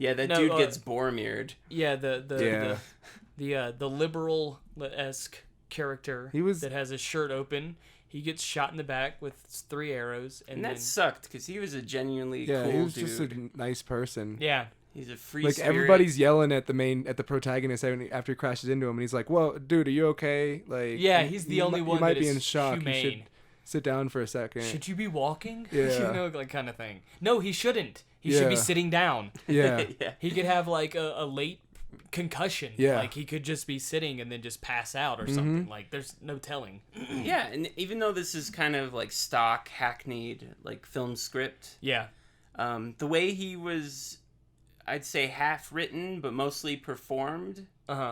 Yeah, that dude gets Boromired. Yeah, the liberal-esque character that has his shirt open. He gets shot in the back with 3 arrows, and that then, sucked because he was a genuinely cool he was dude. just a nice person. yeah. He's a free Like spirit. everybody's yelling at the protagonist after he crashes into him, and he's like, "Well, dude, are you okay?" Like, Yeah, he's the only one You might that be is in shock. humane. You should sit down for a second. Should you be walking? Yeah. You know, like kind of thing. No, he shouldn't. He should be Yeah. sitting down. Yeah. Yeah. He could have like a late concussion. Yeah. Like he could just be sitting and then just pass out or something. Like there's no telling. Yeah, and even though this is kind of like stock, hackneyed, like film script, Yeah. the way he was, I'd say half written, but mostly performed,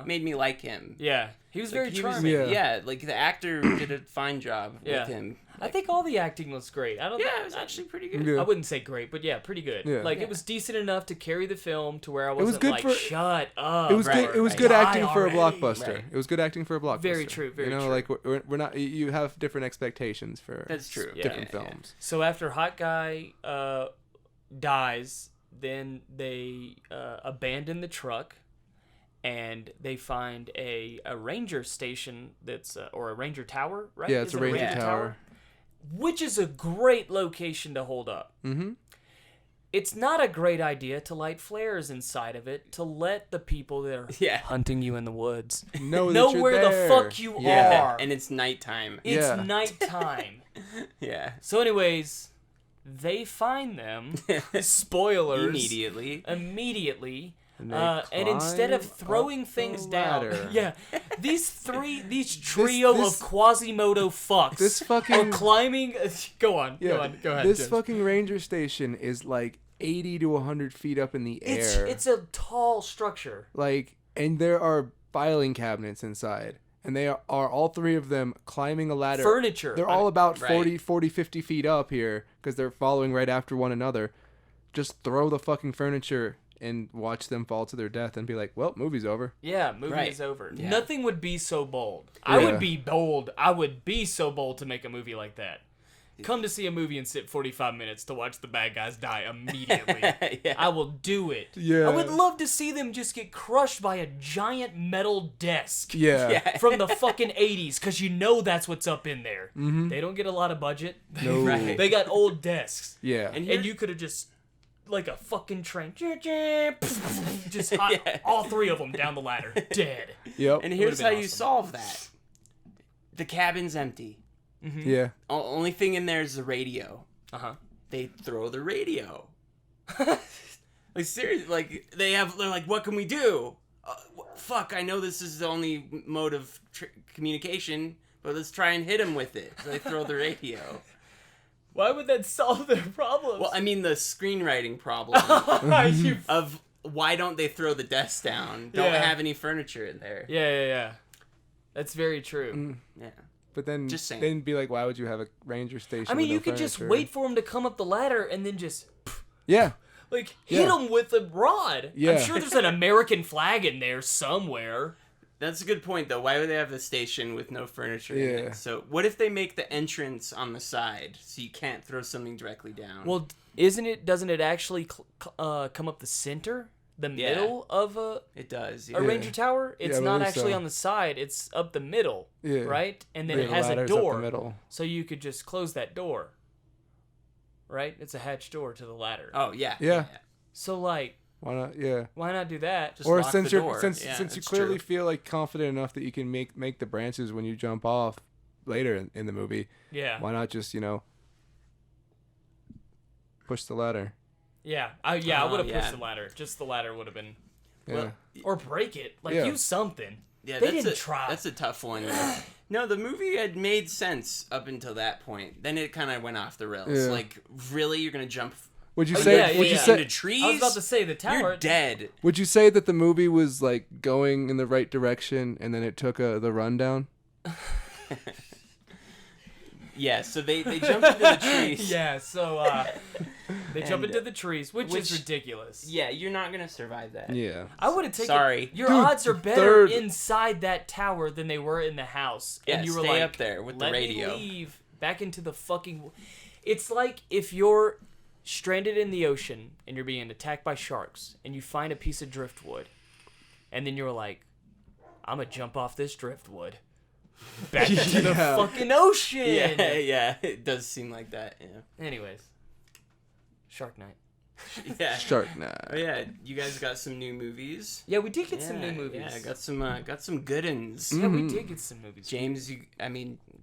made me like him. Yeah. He was very Like, charming. Yeah. Like the actor did a fine job with him. I think all the acting was great. I don't. Yeah, it was actually pretty good. Yeah. I wouldn't say great, but yeah, pretty good. Yeah. Like Yeah. it was decent enough to carry the film to where I was wasn't good like, for- shut up. It was Right, good. It was right. good Die acting for a already. blockbuster. Right. It was good acting for a blockbuster. Very true, very you know, true. like we're not. You have different expectations for That's true. different Yeah, yeah. films. So after Hot Guy dies, then they abandon the truck, and they find a ranger station that's or a ranger tower, right? Yeah, it's Is a it ranger tower. which is a great location to hold up. Mm-hmm. It's not a great idea to light flares inside of it to let the people that are Yeah. hunting you in the woods Know know that you're where there. the fuck you Yeah. are. And it's nighttime. It's Yeah. nighttime. Yeah. So anyways, they find them. Spoilers. Immediately. And they And instead of climb throwing up the things down, ladder. yeah, these trio this- of Quasimodo fucks This are fucking climbing. Go on, go ahead. This James. fucking ranger station is like 80 to 100 feet up in the air. It's a tall structure. Like, and there are filing cabinets inside, and they are all 3 of them climbing a ladder. Furniture. They're all about Right. 40, 50 feet up here because they're following right after one another. Just throw the fucking furniture and watch them fall to their death and be like, well, movie's over. Yeah, movie Right. is over. Yeah. Nothing would be so bold. I Yeah. would be bold. I would be so bold to make a movie like that. Come to see a movie and sit 45 minutes to watch the bad guys die immediately. Yeah. I will do it. Yeah. I would love to see them just get crushed by a giant metal desk. Yeah. Yeah. From the fucking 80s, because you know that's what's up in there. They don't get a lot of budget. No. Right. They got old desks. Yeah. And And you could have just, like a fucking train, just Yeah. all 3 of them down the ladder, dead. Yep. And It here's would've how been you awesome. solve that. The cabin's empty. Yeah. Only thing in there is the radio. Uh-huh. They throw the radio. Like seriously, like they're like, what can we do? Fuck, I know this is the only mode of communication, but let's try and hit them with it. So they throw the radio. Why would that solve their problems? Well, I mean the screenwriting problem You- of why don't they throw the desk down? Don't Yeah. have any furniture in there. yeah. That's very true. Yeah. But then, Just saying. then be like, why would you have a ranger station? I mean, with no you could just furniture? wait for them to come up the ladder and then just, Yeah. like, Yeah. hit them with a rod. Yeah. I'm sure there's an American flag in there somewhere. That's a good point, though. Why would they have a station with no furniture in Yeah. it? So what if they make the entrance on the side so you can't throw something directly down? Well, doesn't it actually come up the center? The Yeah. middle of a it does. a Yeah. ranger tower? It's I not believe actually so. on the side. It's up the middle, Yeah. right? And then Yeah, it the has a ladder's up the door, middle. so you could just close that door, right? It's a hatch door to the ladder. Oh yeah. Yeah. So like, Why not? Yeah. why not do that? Just Or lock since the you're door. since Yeah, since you that's clearly true. feel like confident enough that you can make the branches when you jump off later in the movie, Yeah. why not just push the ladder? Yeah, I would have yeah. pushed the ladder. Just the ladder would have been, Yeah. or break it. Like Yeah. use something. Yeah, They didn't try. That's a tough one. No, the movie had made sense up until that point. Then it kind of went off the rails. Yeah. Like, really, you're gonna jump? Would you say? yeah, would you yeah. say? into trees? I was about to say the tower. You're dead. Would you say that the movie was like going in the right direction, and then it took the rundown? Yeah, so they jumped into the trees. Yeah, so they jump And, into the trees, which is which- ridiculous. Yeah, you're not gonna survive that. Yeah. I would have taken. Sorry. Your Dude, odds are better third- inside that tower than they were in the house. Yeah, and you were stay like, up there with the Let radio." me leave back into the fucking. It's like if you're stranded in the ocean and you're being attacked by sharks, and you find a piece of driftwood, and then you're like, I'm gonna jump off this driftwood back into the Yeah. fucking ocean. Yeah, it does seem like that. Yeah. Anyways, Shark Night. Yeah. Shark Night. Oh yeah, you guys got some new movies. Yeah, we did get some new movies. Yeah, got some good uns. Yeah, we did get some movies. James,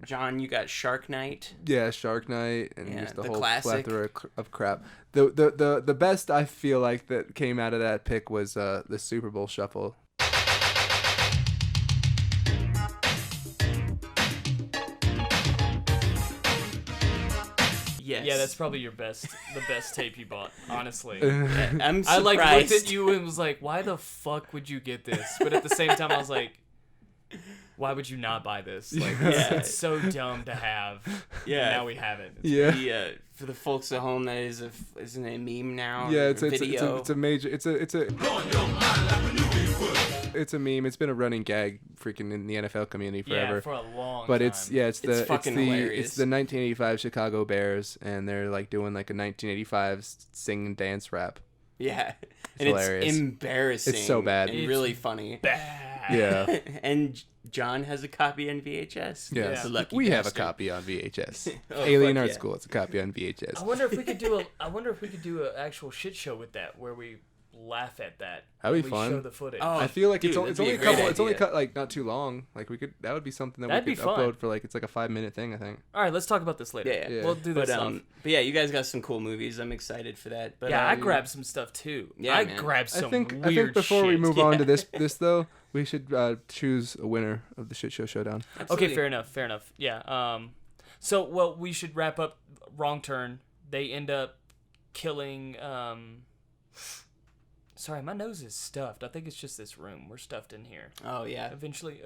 John, you got Shark Night. Yeah, Shark Night and Yeah, just the the whole classic. plethora of crap. The best I feel like that came out of that pick was the Super Bowl Shuffle. Yes. Yeah, that's probably the best tape you bought, honestly. I'm surprised. I looked at you and was like, why the fuck would you get this? But at the same time, I was like, why would you not buy this? Like, Yeah. it's so dumb to have. Yeah. And now we have it. Yeah. Yeah, for the folks at home, that isn't it a meme now? Yeah, or it's a video. major it's a meme. It's been a running gag freaking in the NFL community forever. Yeah, for a long But time. it's fucking hilarious. it's the 1985 Chicago Bears, and they're like doing like a 1985 sing and dance rap. Yeah, and hilarious. it's embarrassing. It's so bad. and It's really funny. bad. Yeah. And John has a copy on VHS. Yeah, That's a lucky we have a bastard. copy on VHS. Oh, Alien fuck Art yeah. School. It's a copy on VHS. I wonder if we could do an actual shit show with that, where we laugh at that. That'd be and we fun. Show the footage. Oh, I feel like dude, it's that'd only be a great couple. It's only idea. cut like not too long. Like that would be something that That'd we be could fun. upload for like it's like a 5-minute thing. I think. All right, let's talk about this later. Yeah, Yeah. We'll do this But stuff. but yeah, you guys got some cool movies. I'm excited for that. But Yeah, I grabbed some stuff too. Yeah, I man. grabbed some I think weird before we shit. move on to this though, we should choose a winner of the Shit Show Showdown. Okay, fair enough. Yeah. So we should wrap up. Wrong Turn. They end up killing. Sorry, my nose is stuffed. I think it's just this room. We're stuffed in here. Oh yeah, Eventually,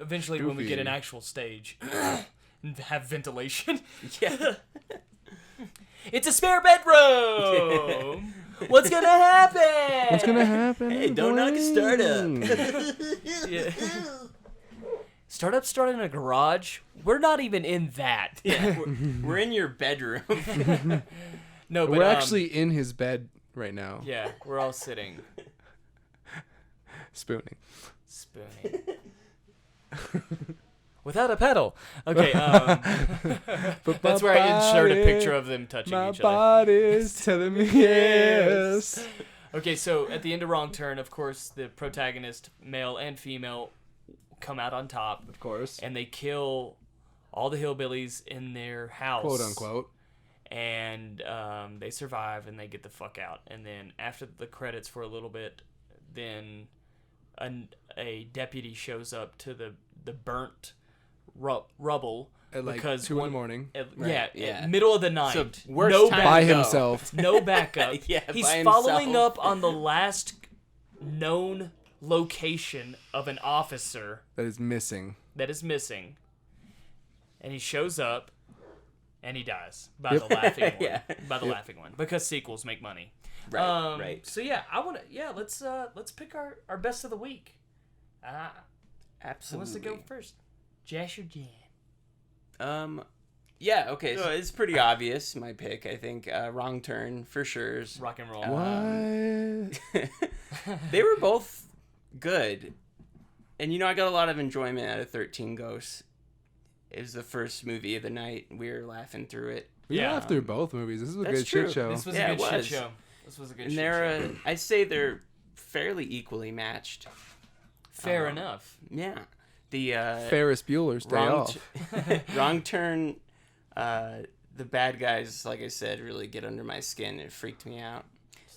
when we get Goofy. an actual stage and have ventilation. yeah. It's a spare bedroom. What's gonna happen? What's gonna happen? Hey, don't knock a startup. Yeah. Start in a garage. We're not even in that. Yeah, we're in your bedroom. No, but We're actually in his bed right now, Yeah, we're all sitting, spooning. spooning. Without a pedal. Okay, But that's my where I insert a body- picture of them touching My each other. body's telling me yes. Okay, so at the end of Wrong Turn, of course, the protagonist, male and female, come out on top, Of course. and they kill all the hillbillies in their house, Quote unquote. and they survive and they get the fuck out. And then after the credits for a little bit, then a deputy shows up to the burnt rubble At like because 2 in the morning. yeah. middle of the night, So, worst no time By to go. himself. no backup. Yeah, He's by following himself. up on the last known location of an officer That is missing. that is missing, and he shows up and he dies by the laughing one. Yeah. By the laughing one, because sequels make money. Right, right. So yeah, let's pick our best of the week. Who Absolutely. wants to go first? Jash or Jan? Yeah, okay. So it's pretty obvious, my pick, I think. Wrong Turn, for sure. Rock and roll. What? They were both good. And, I got a lot of enjoyment out of 13 Ghosts. It was the first movie of the night. We were laughing through it. We Yeah. laughed through both movies. This is a That's good true. shit show. This was Yeah, a it good shit was. show. This was a good And shit they're, show. I'd say they're fairly equally matched. Fair enough. Yeah. The Ferris Bueller's Day Off. Wrong Turn, the bad guys, like I said, really get under my skin. It freaked me out.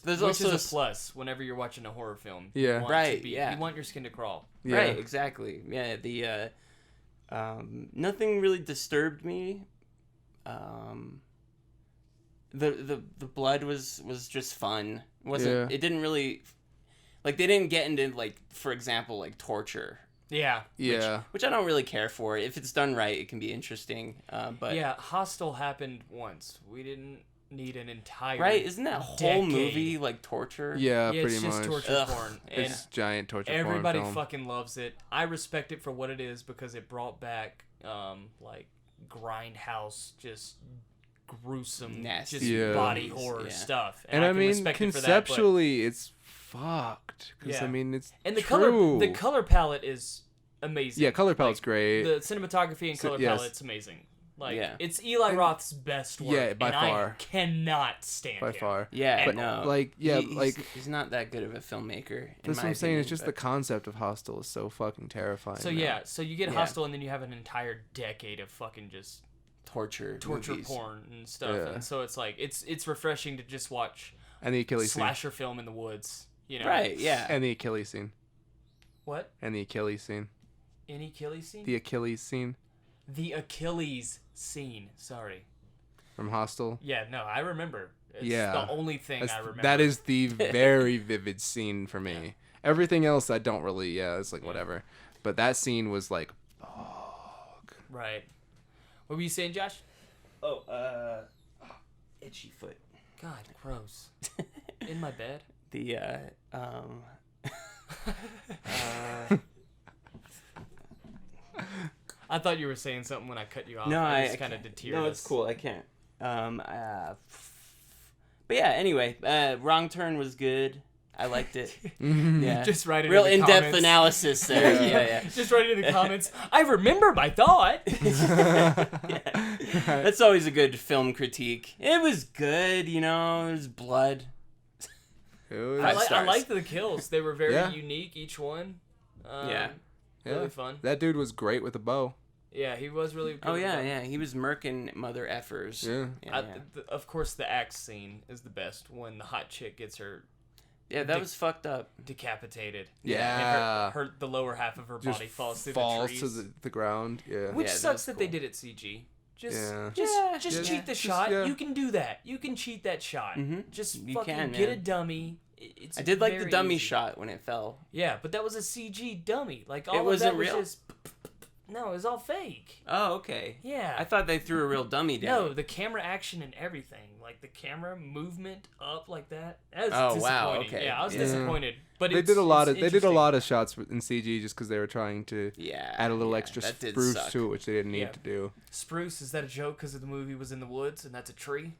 There's which also is a plus whenever you're watching a horror film. Yeah. You want Right, To be, yeah. You want your skin to crawl. Yeah. Right, exactly. Yeah, nothing really disturbed me. The blood was just fun. It didn't really, like, they didn't get into, like, for example, like torture. Yeah. Yeah. Which I don't really care for. If it's done right, it can be interesting. But Yeah, Hostel happened once. We didn't need an entire right, isn't that whole decade. movie like torture? Yeah, Yeah, pretty it's just much. torture Ugh. porn. And It's giant torture everybody porn film. fucking loves it. I respect it for what it is because it brought back like grindhouse, just gruesome, Nasty. just Yeah. body horror Yeah. stuff. And I can mean, respect it for that, but- conceptually, it's fucked. Because, Yeah. I mean, it's and the true. color palette is amazing. Yeah, color palette's Like, great. The cinematography and color yes. palette's amazing. Like Yeah. it's Eli Roth's best work. Yeah, by and far. I cannot stand by him. far. Yeah, But, no. like, yeah, he's not that good of a filmmaker. That's what I'm saying. It's just the concept of Hostel is so fucking terrifying. So now. yeah, so you get Yeah. Hostel and then you have an entire decade of fucking just torture movies. porn and stuff. Yeah. And so it's like it's refreshing to just watch And the Achilles scene. slasher film in the woods. You know. Right? Yeah. And the Achilles scene. What? And the Achilles scene. Any Achilles scene? The Achilles scene The Achilles scene. Sorry. from Hostel. Yeah, no, I remember. It's Yeah. the only thing That's- I remember. That is the very vivid scene for me. Everything else I don't really. Yeah, it's like whatever. But that scene was like, fuck. Right. What were you saying, Josh? Itchy foot. God, gross. In my bed. The I thought you were saying something when I cut you off. no, I I just kind of can't- deterred No, it's us. cool. I can't. But yeah. Anyway, Wrong Turn was good. I liked it. Yeah. Just write it Real in the in-depth comments. analysis there. Yeah. Just write it in the comments. I remember my thought. That's always a good film critique. It was good, you know. There's blood. It was- I, Five stars. liked the kills. They were very Yeah. unique, each one. Yeah. Really fun. That dude was great with a bow. Yeah, he was really good. Oh with yeah, that. yeah. He was murking mother effers. Yeah. Of course, the axe scene is the best when the hot chick gets her Yeah, that was fucked up. decapitated. Yeah. And her the lower half of her Just body falls through falls the to trees. the ground. Yeah. Which Yeah, that sucks was that they cool. did it CG. Just, Yeah. just Yeah. cheat the Just- shot. yeah. You can do that. You can cheat that shot. Mhm. Just You fucking can, get man. a dummy. It's I did like the very dummy easy. shot when it fell. Yeah, but that was a CG dummy. Like all It of wasn't that was real? just no, it was all fake. Oh, okay. Yeah. I thought they threw a real dummy down. No, the camera action and everything, like the camera movement up like that. That was Oh, disappointing. wow, okay. Yeah, I was Yeah. disappointed. But They it's, did a lot it's of interesting. shots in CG just because they were trying to Yeah. add a little yeah, extra that did spruce suck. to it, which they didn't need Yeah. to do. Spruce, is that a joke because the movie was in the woods and that's a tree?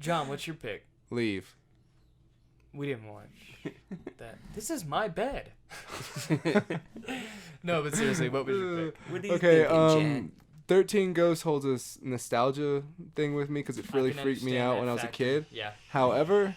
John, what's your pick? Leave. We didn't watch that. This is my bed. No, but seriously, what was your pick? What do you Okay, thinking, Jan? 13 Ghosts holds a nostalgia thing with me because it really I can freaked me understand out that when I was a factor. kid. Yeah. However,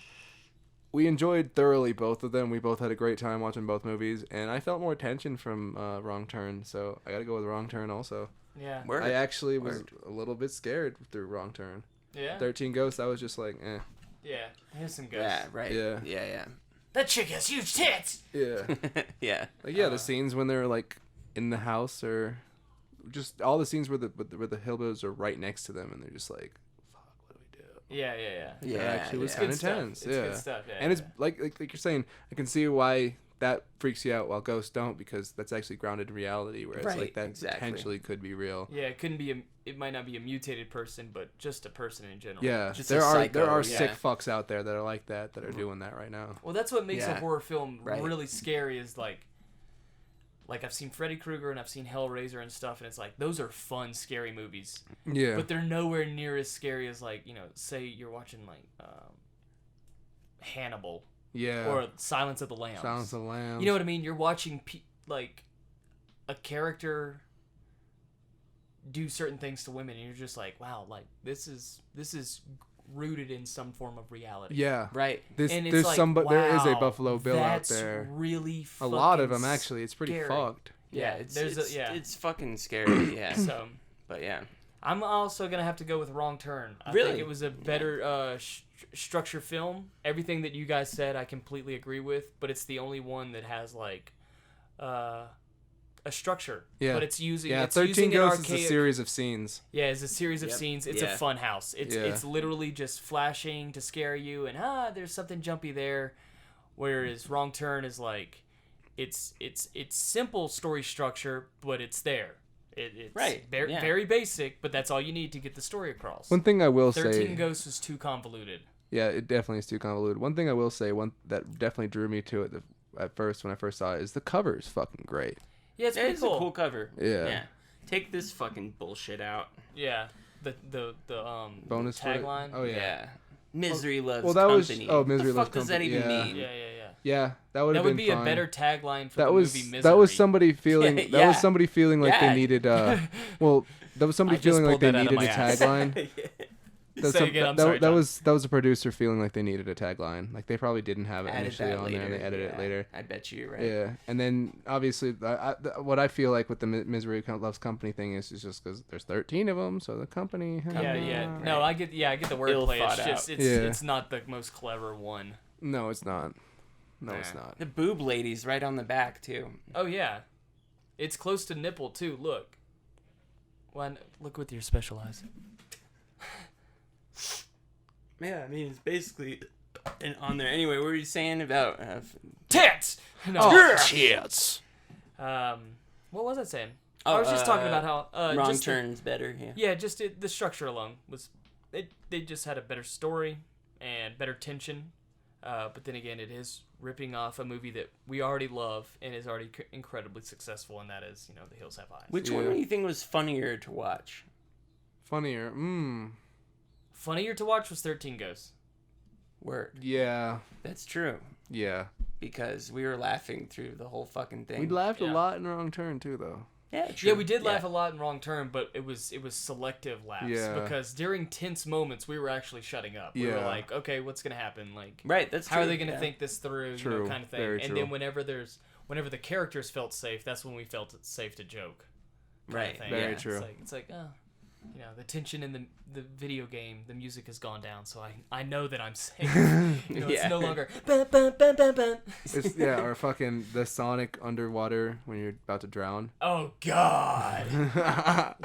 we enjoyed thoroughly both of them. We both had a great time watching both movies, and I felt more tension from Wrong Turn, so I gotta go with Wrong Turn also. Yeah. Word. I actually was Word. a little bit scared through Wrong Turn. Yeah. 13 Ghosts, I was just like, eh. Yeah. Here's some ghosts. Yeah, right. Yeah. Yeah, That chick has huge tits. Yeah. yeah. Yeah. Like, yeah, the scenes when they're like in the house, or just all the scenes where the hillbillies are right next to them, and they're just like, "Fuck, what do we do?" Yeah, yeah, yeah. Yeah, It actually was yeah. kind Good of stuff. tense. It's Yeah, good stuff. Yeah, and it's yeah. like you're saying, I can see why that freaks you out while ghosts don't, because that's actually grounded in reality, where it's Right, like that exactly. potentially could be real. Yeah, it couldn't be it might not be a mutated person, but just a person in general. Yeah, Just there a are psycho, sick yeah. fucks out there that are like that are doing that right now. Well, that's what makes a Yeah. horror film Right. really scary is like I've seen Freddy Krueger and I've seen Hellraiser and stuff, and it's like those are fun, scary movies. Yeah, But they're nowhere near as scary as like, say you're watching like Hannibal yeah, or Silence of the Lambs. Silence of the Lambs. You know what I mean? You're watching like a character do certain things to women, and you're just like, wow, like this is rooted in some form of reality. Yeah, Right. This, And it's there's like, there is a wow, Buffalo Bill out that's there. Really, A lot of fucking them actually. It's pretty scary. fucked. Yeah, it's there's it's, yeah. it's fucking scary. Yeah. So But yeah. I'm also gonna have to go with Wrong Turn. I think it was a better structure film. Everything that you guys said, I completely agree with. But it's the only one that has like a structure. Yeah. But it's using. Yeah, it's 13 using Ghosts archaic, is a series of scenes. Yeah, it's a series of scenes. It's a fun house. It's literally just flashing to scare you, and there's something jumpy there. Whereas Wrong Turn is like, it's simple story structure, but it's there. It's very basic, but that's all you need to get the story across. One thing I will say... 13 Ghosts was too convoluted. Yeah, it definitely is too convoluted. One thing I will say, that definitely drew me to it at first when I first saw it, is the cover is fucking great. Yeah, it's pretty cool. A cool cover. Yeah. Take this fucking bullshit out. Yeah. The bonus tagline. Oh yeah. Misery loves company. Misery loves company. What the fuck does that even mean? Yeah, that would be a better tagline for movie Misery. That was somebody feeling. That was somebody feeling like they needed. That was somebody feeling like they needed a tagline. That was a producer feeling like they needed a tagline. Like they probably didn't have it initially on there, and they edited it later. I bet you're right. Yeah, and then obviously, what I feel like with the Misery Loves Company thing is just because there's 13 of them, so the company. Yeah. No, I get the wordplay. It's not the most clever one. No, it's not. It's not. The boob lady's right on the back too. Oh yeah, it's close to nipple too. Look. Look with your special eyes. Yeah, I mean it's basically on there. Anyway, what were you saying about tits? No, tits. What was I saying? I was just talking about how Wrong Turn's better. Yeah, just the structure alone was. They just had a better story and better tension. But then again, it is ripping off a movie that we already love and is already incredibly successful, and that is, The Hills Have Eyes. Which one do you think was funnier to watch? Funnier? Funnier to watch was 13 Ghosts. Word. Yeah. That's true. Yeah. Because we were laughing through the whole fucking thing. We laughed a lot in Wrong Turn, too, though. Yeah, true. Yeah, we did laugh a lot in Wrong Turn, but it was selective laughs. Yeah. Because during tense moments, we were actually shutting up. We were like, okay, what's going to happen? Like, right, that's how true. are they going to think this through? True. Kind of thing. Very and true. then whenever the characters felt safe, that's when we felt it safe to joke. Right. Very true. It's like, the tension in the video game, the music has gone down, so I know that I'm safe. It's no longer. Bun, bun, bun, bun, bun. Or fucking the Sonic underwater when you're about to drown. Oh God!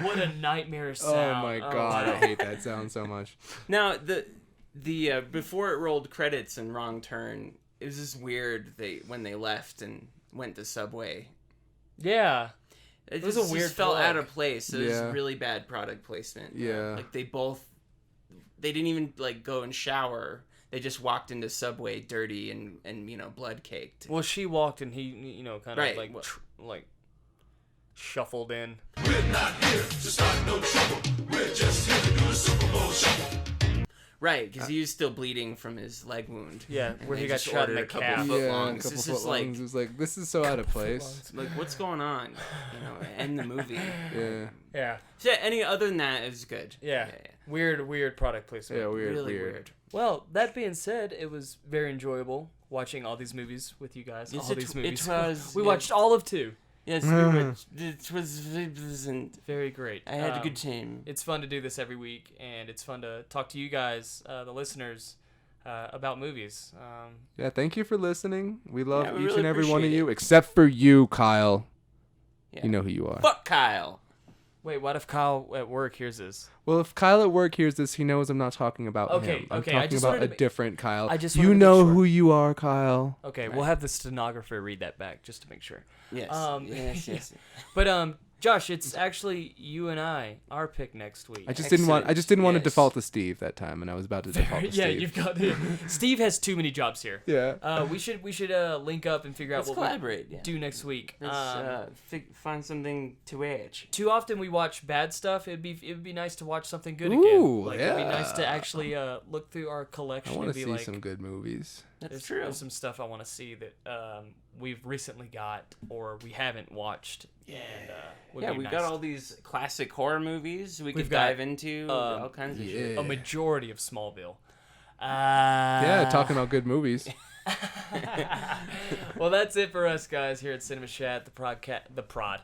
What a nightmare sound! Oh my God, I hate that sound so much. Now the before it rolled credits in Wrong Turn, it was just weird. When they left and went to Subway. Yeah. It was a weird felt out of place. It was really bad product placement. Yeah. Like they didn't even like go and shower. They just walked into Subway dirty and blood caked. Well, she walked and he kind of like shuffled in. We're not here to start no trouble. We're just here to do a Super Bowl shuffle. Right, because he was still bleeding from his leg wound. Yeah, where he got shot in the calf. A couple foot longs. It was like, this is so out of place. Like, what's going on? End the movie. Yeah. So any other than that, it was good. Yeah. Weird product placement. Yeah, really weird. Well, that being said, it was very enjoyable watching all these movies with you guys. Yes, all these movies. It was. We watched all of 2. Yes, it was very great. I had a good time. It's fun to do this every week, and it's fun to talk to you guys, the listeners, about movies. Yeah, thank you for listening. We love each really and every one of you, it. except for you, Kyle. Yeah. You know who you are. Fuck Kyle. Wait, what if Kyle at work hears this? Well, if Kyle at work hears this, he knows I'm not talking about him. I'm talking about a different Kyle. You know who you are, Kyle. Okay, right. We'll have the stenographer read that back just to make sure. Yes. Yes. But Josh, it's actually you and our pick next week. I just didn't want to default to Steve that time, and I was about to default to Steve. Yeah, you've got Steve has too many jobs here. Yeah. We should link up and figure out what collaborate. we do next week. Let's find something to watch. Too often we watch bad stuff. It would be nice to watch something good again. Like it'd be nice to actually look through our collection. I want to see some good movies. That's true. There's some stuff I want to see that we've recently got or we haven't watched. And, we've got all these classic horror movies we could dive into. All kinds of shit. A majority of Smallville. Talking about good movies. Well, that's it for us guys here at Cinema Shat, the Prodcast.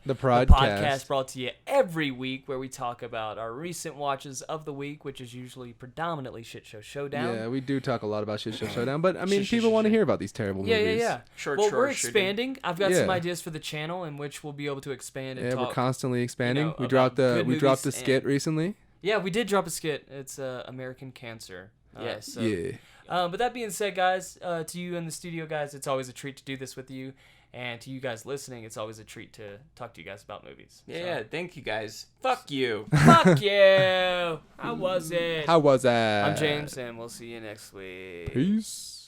podcast brought to you every week, where we talk about our recent watches of the week, which is usually predominantly Shit Show Showdown. Yeah, we do talk a lot about Shit Show Showdown, but I mean, people want to hear about these terrible movies. Yeah. Short, well, short, we're shooting. expanding. I've got some Yeah. ideas for the channel in which we'll be able to expand and Yeah, talk. we're constantly expanding. you know, we about dropped the good we dropped the movies skit and- recently. Yeah, we did drop a skit. It's American Cancer. Yes. So, Yeah. But that being said, guys, to you in the studio, guys, it's always a treat to do this with you. And to you guys listening, it's always a treat to talk to you guys about movies. Yeah, thank you guys. Fuck you. Fuck you! How was it? How was that? I'm James, and we'll see you next week. Peace.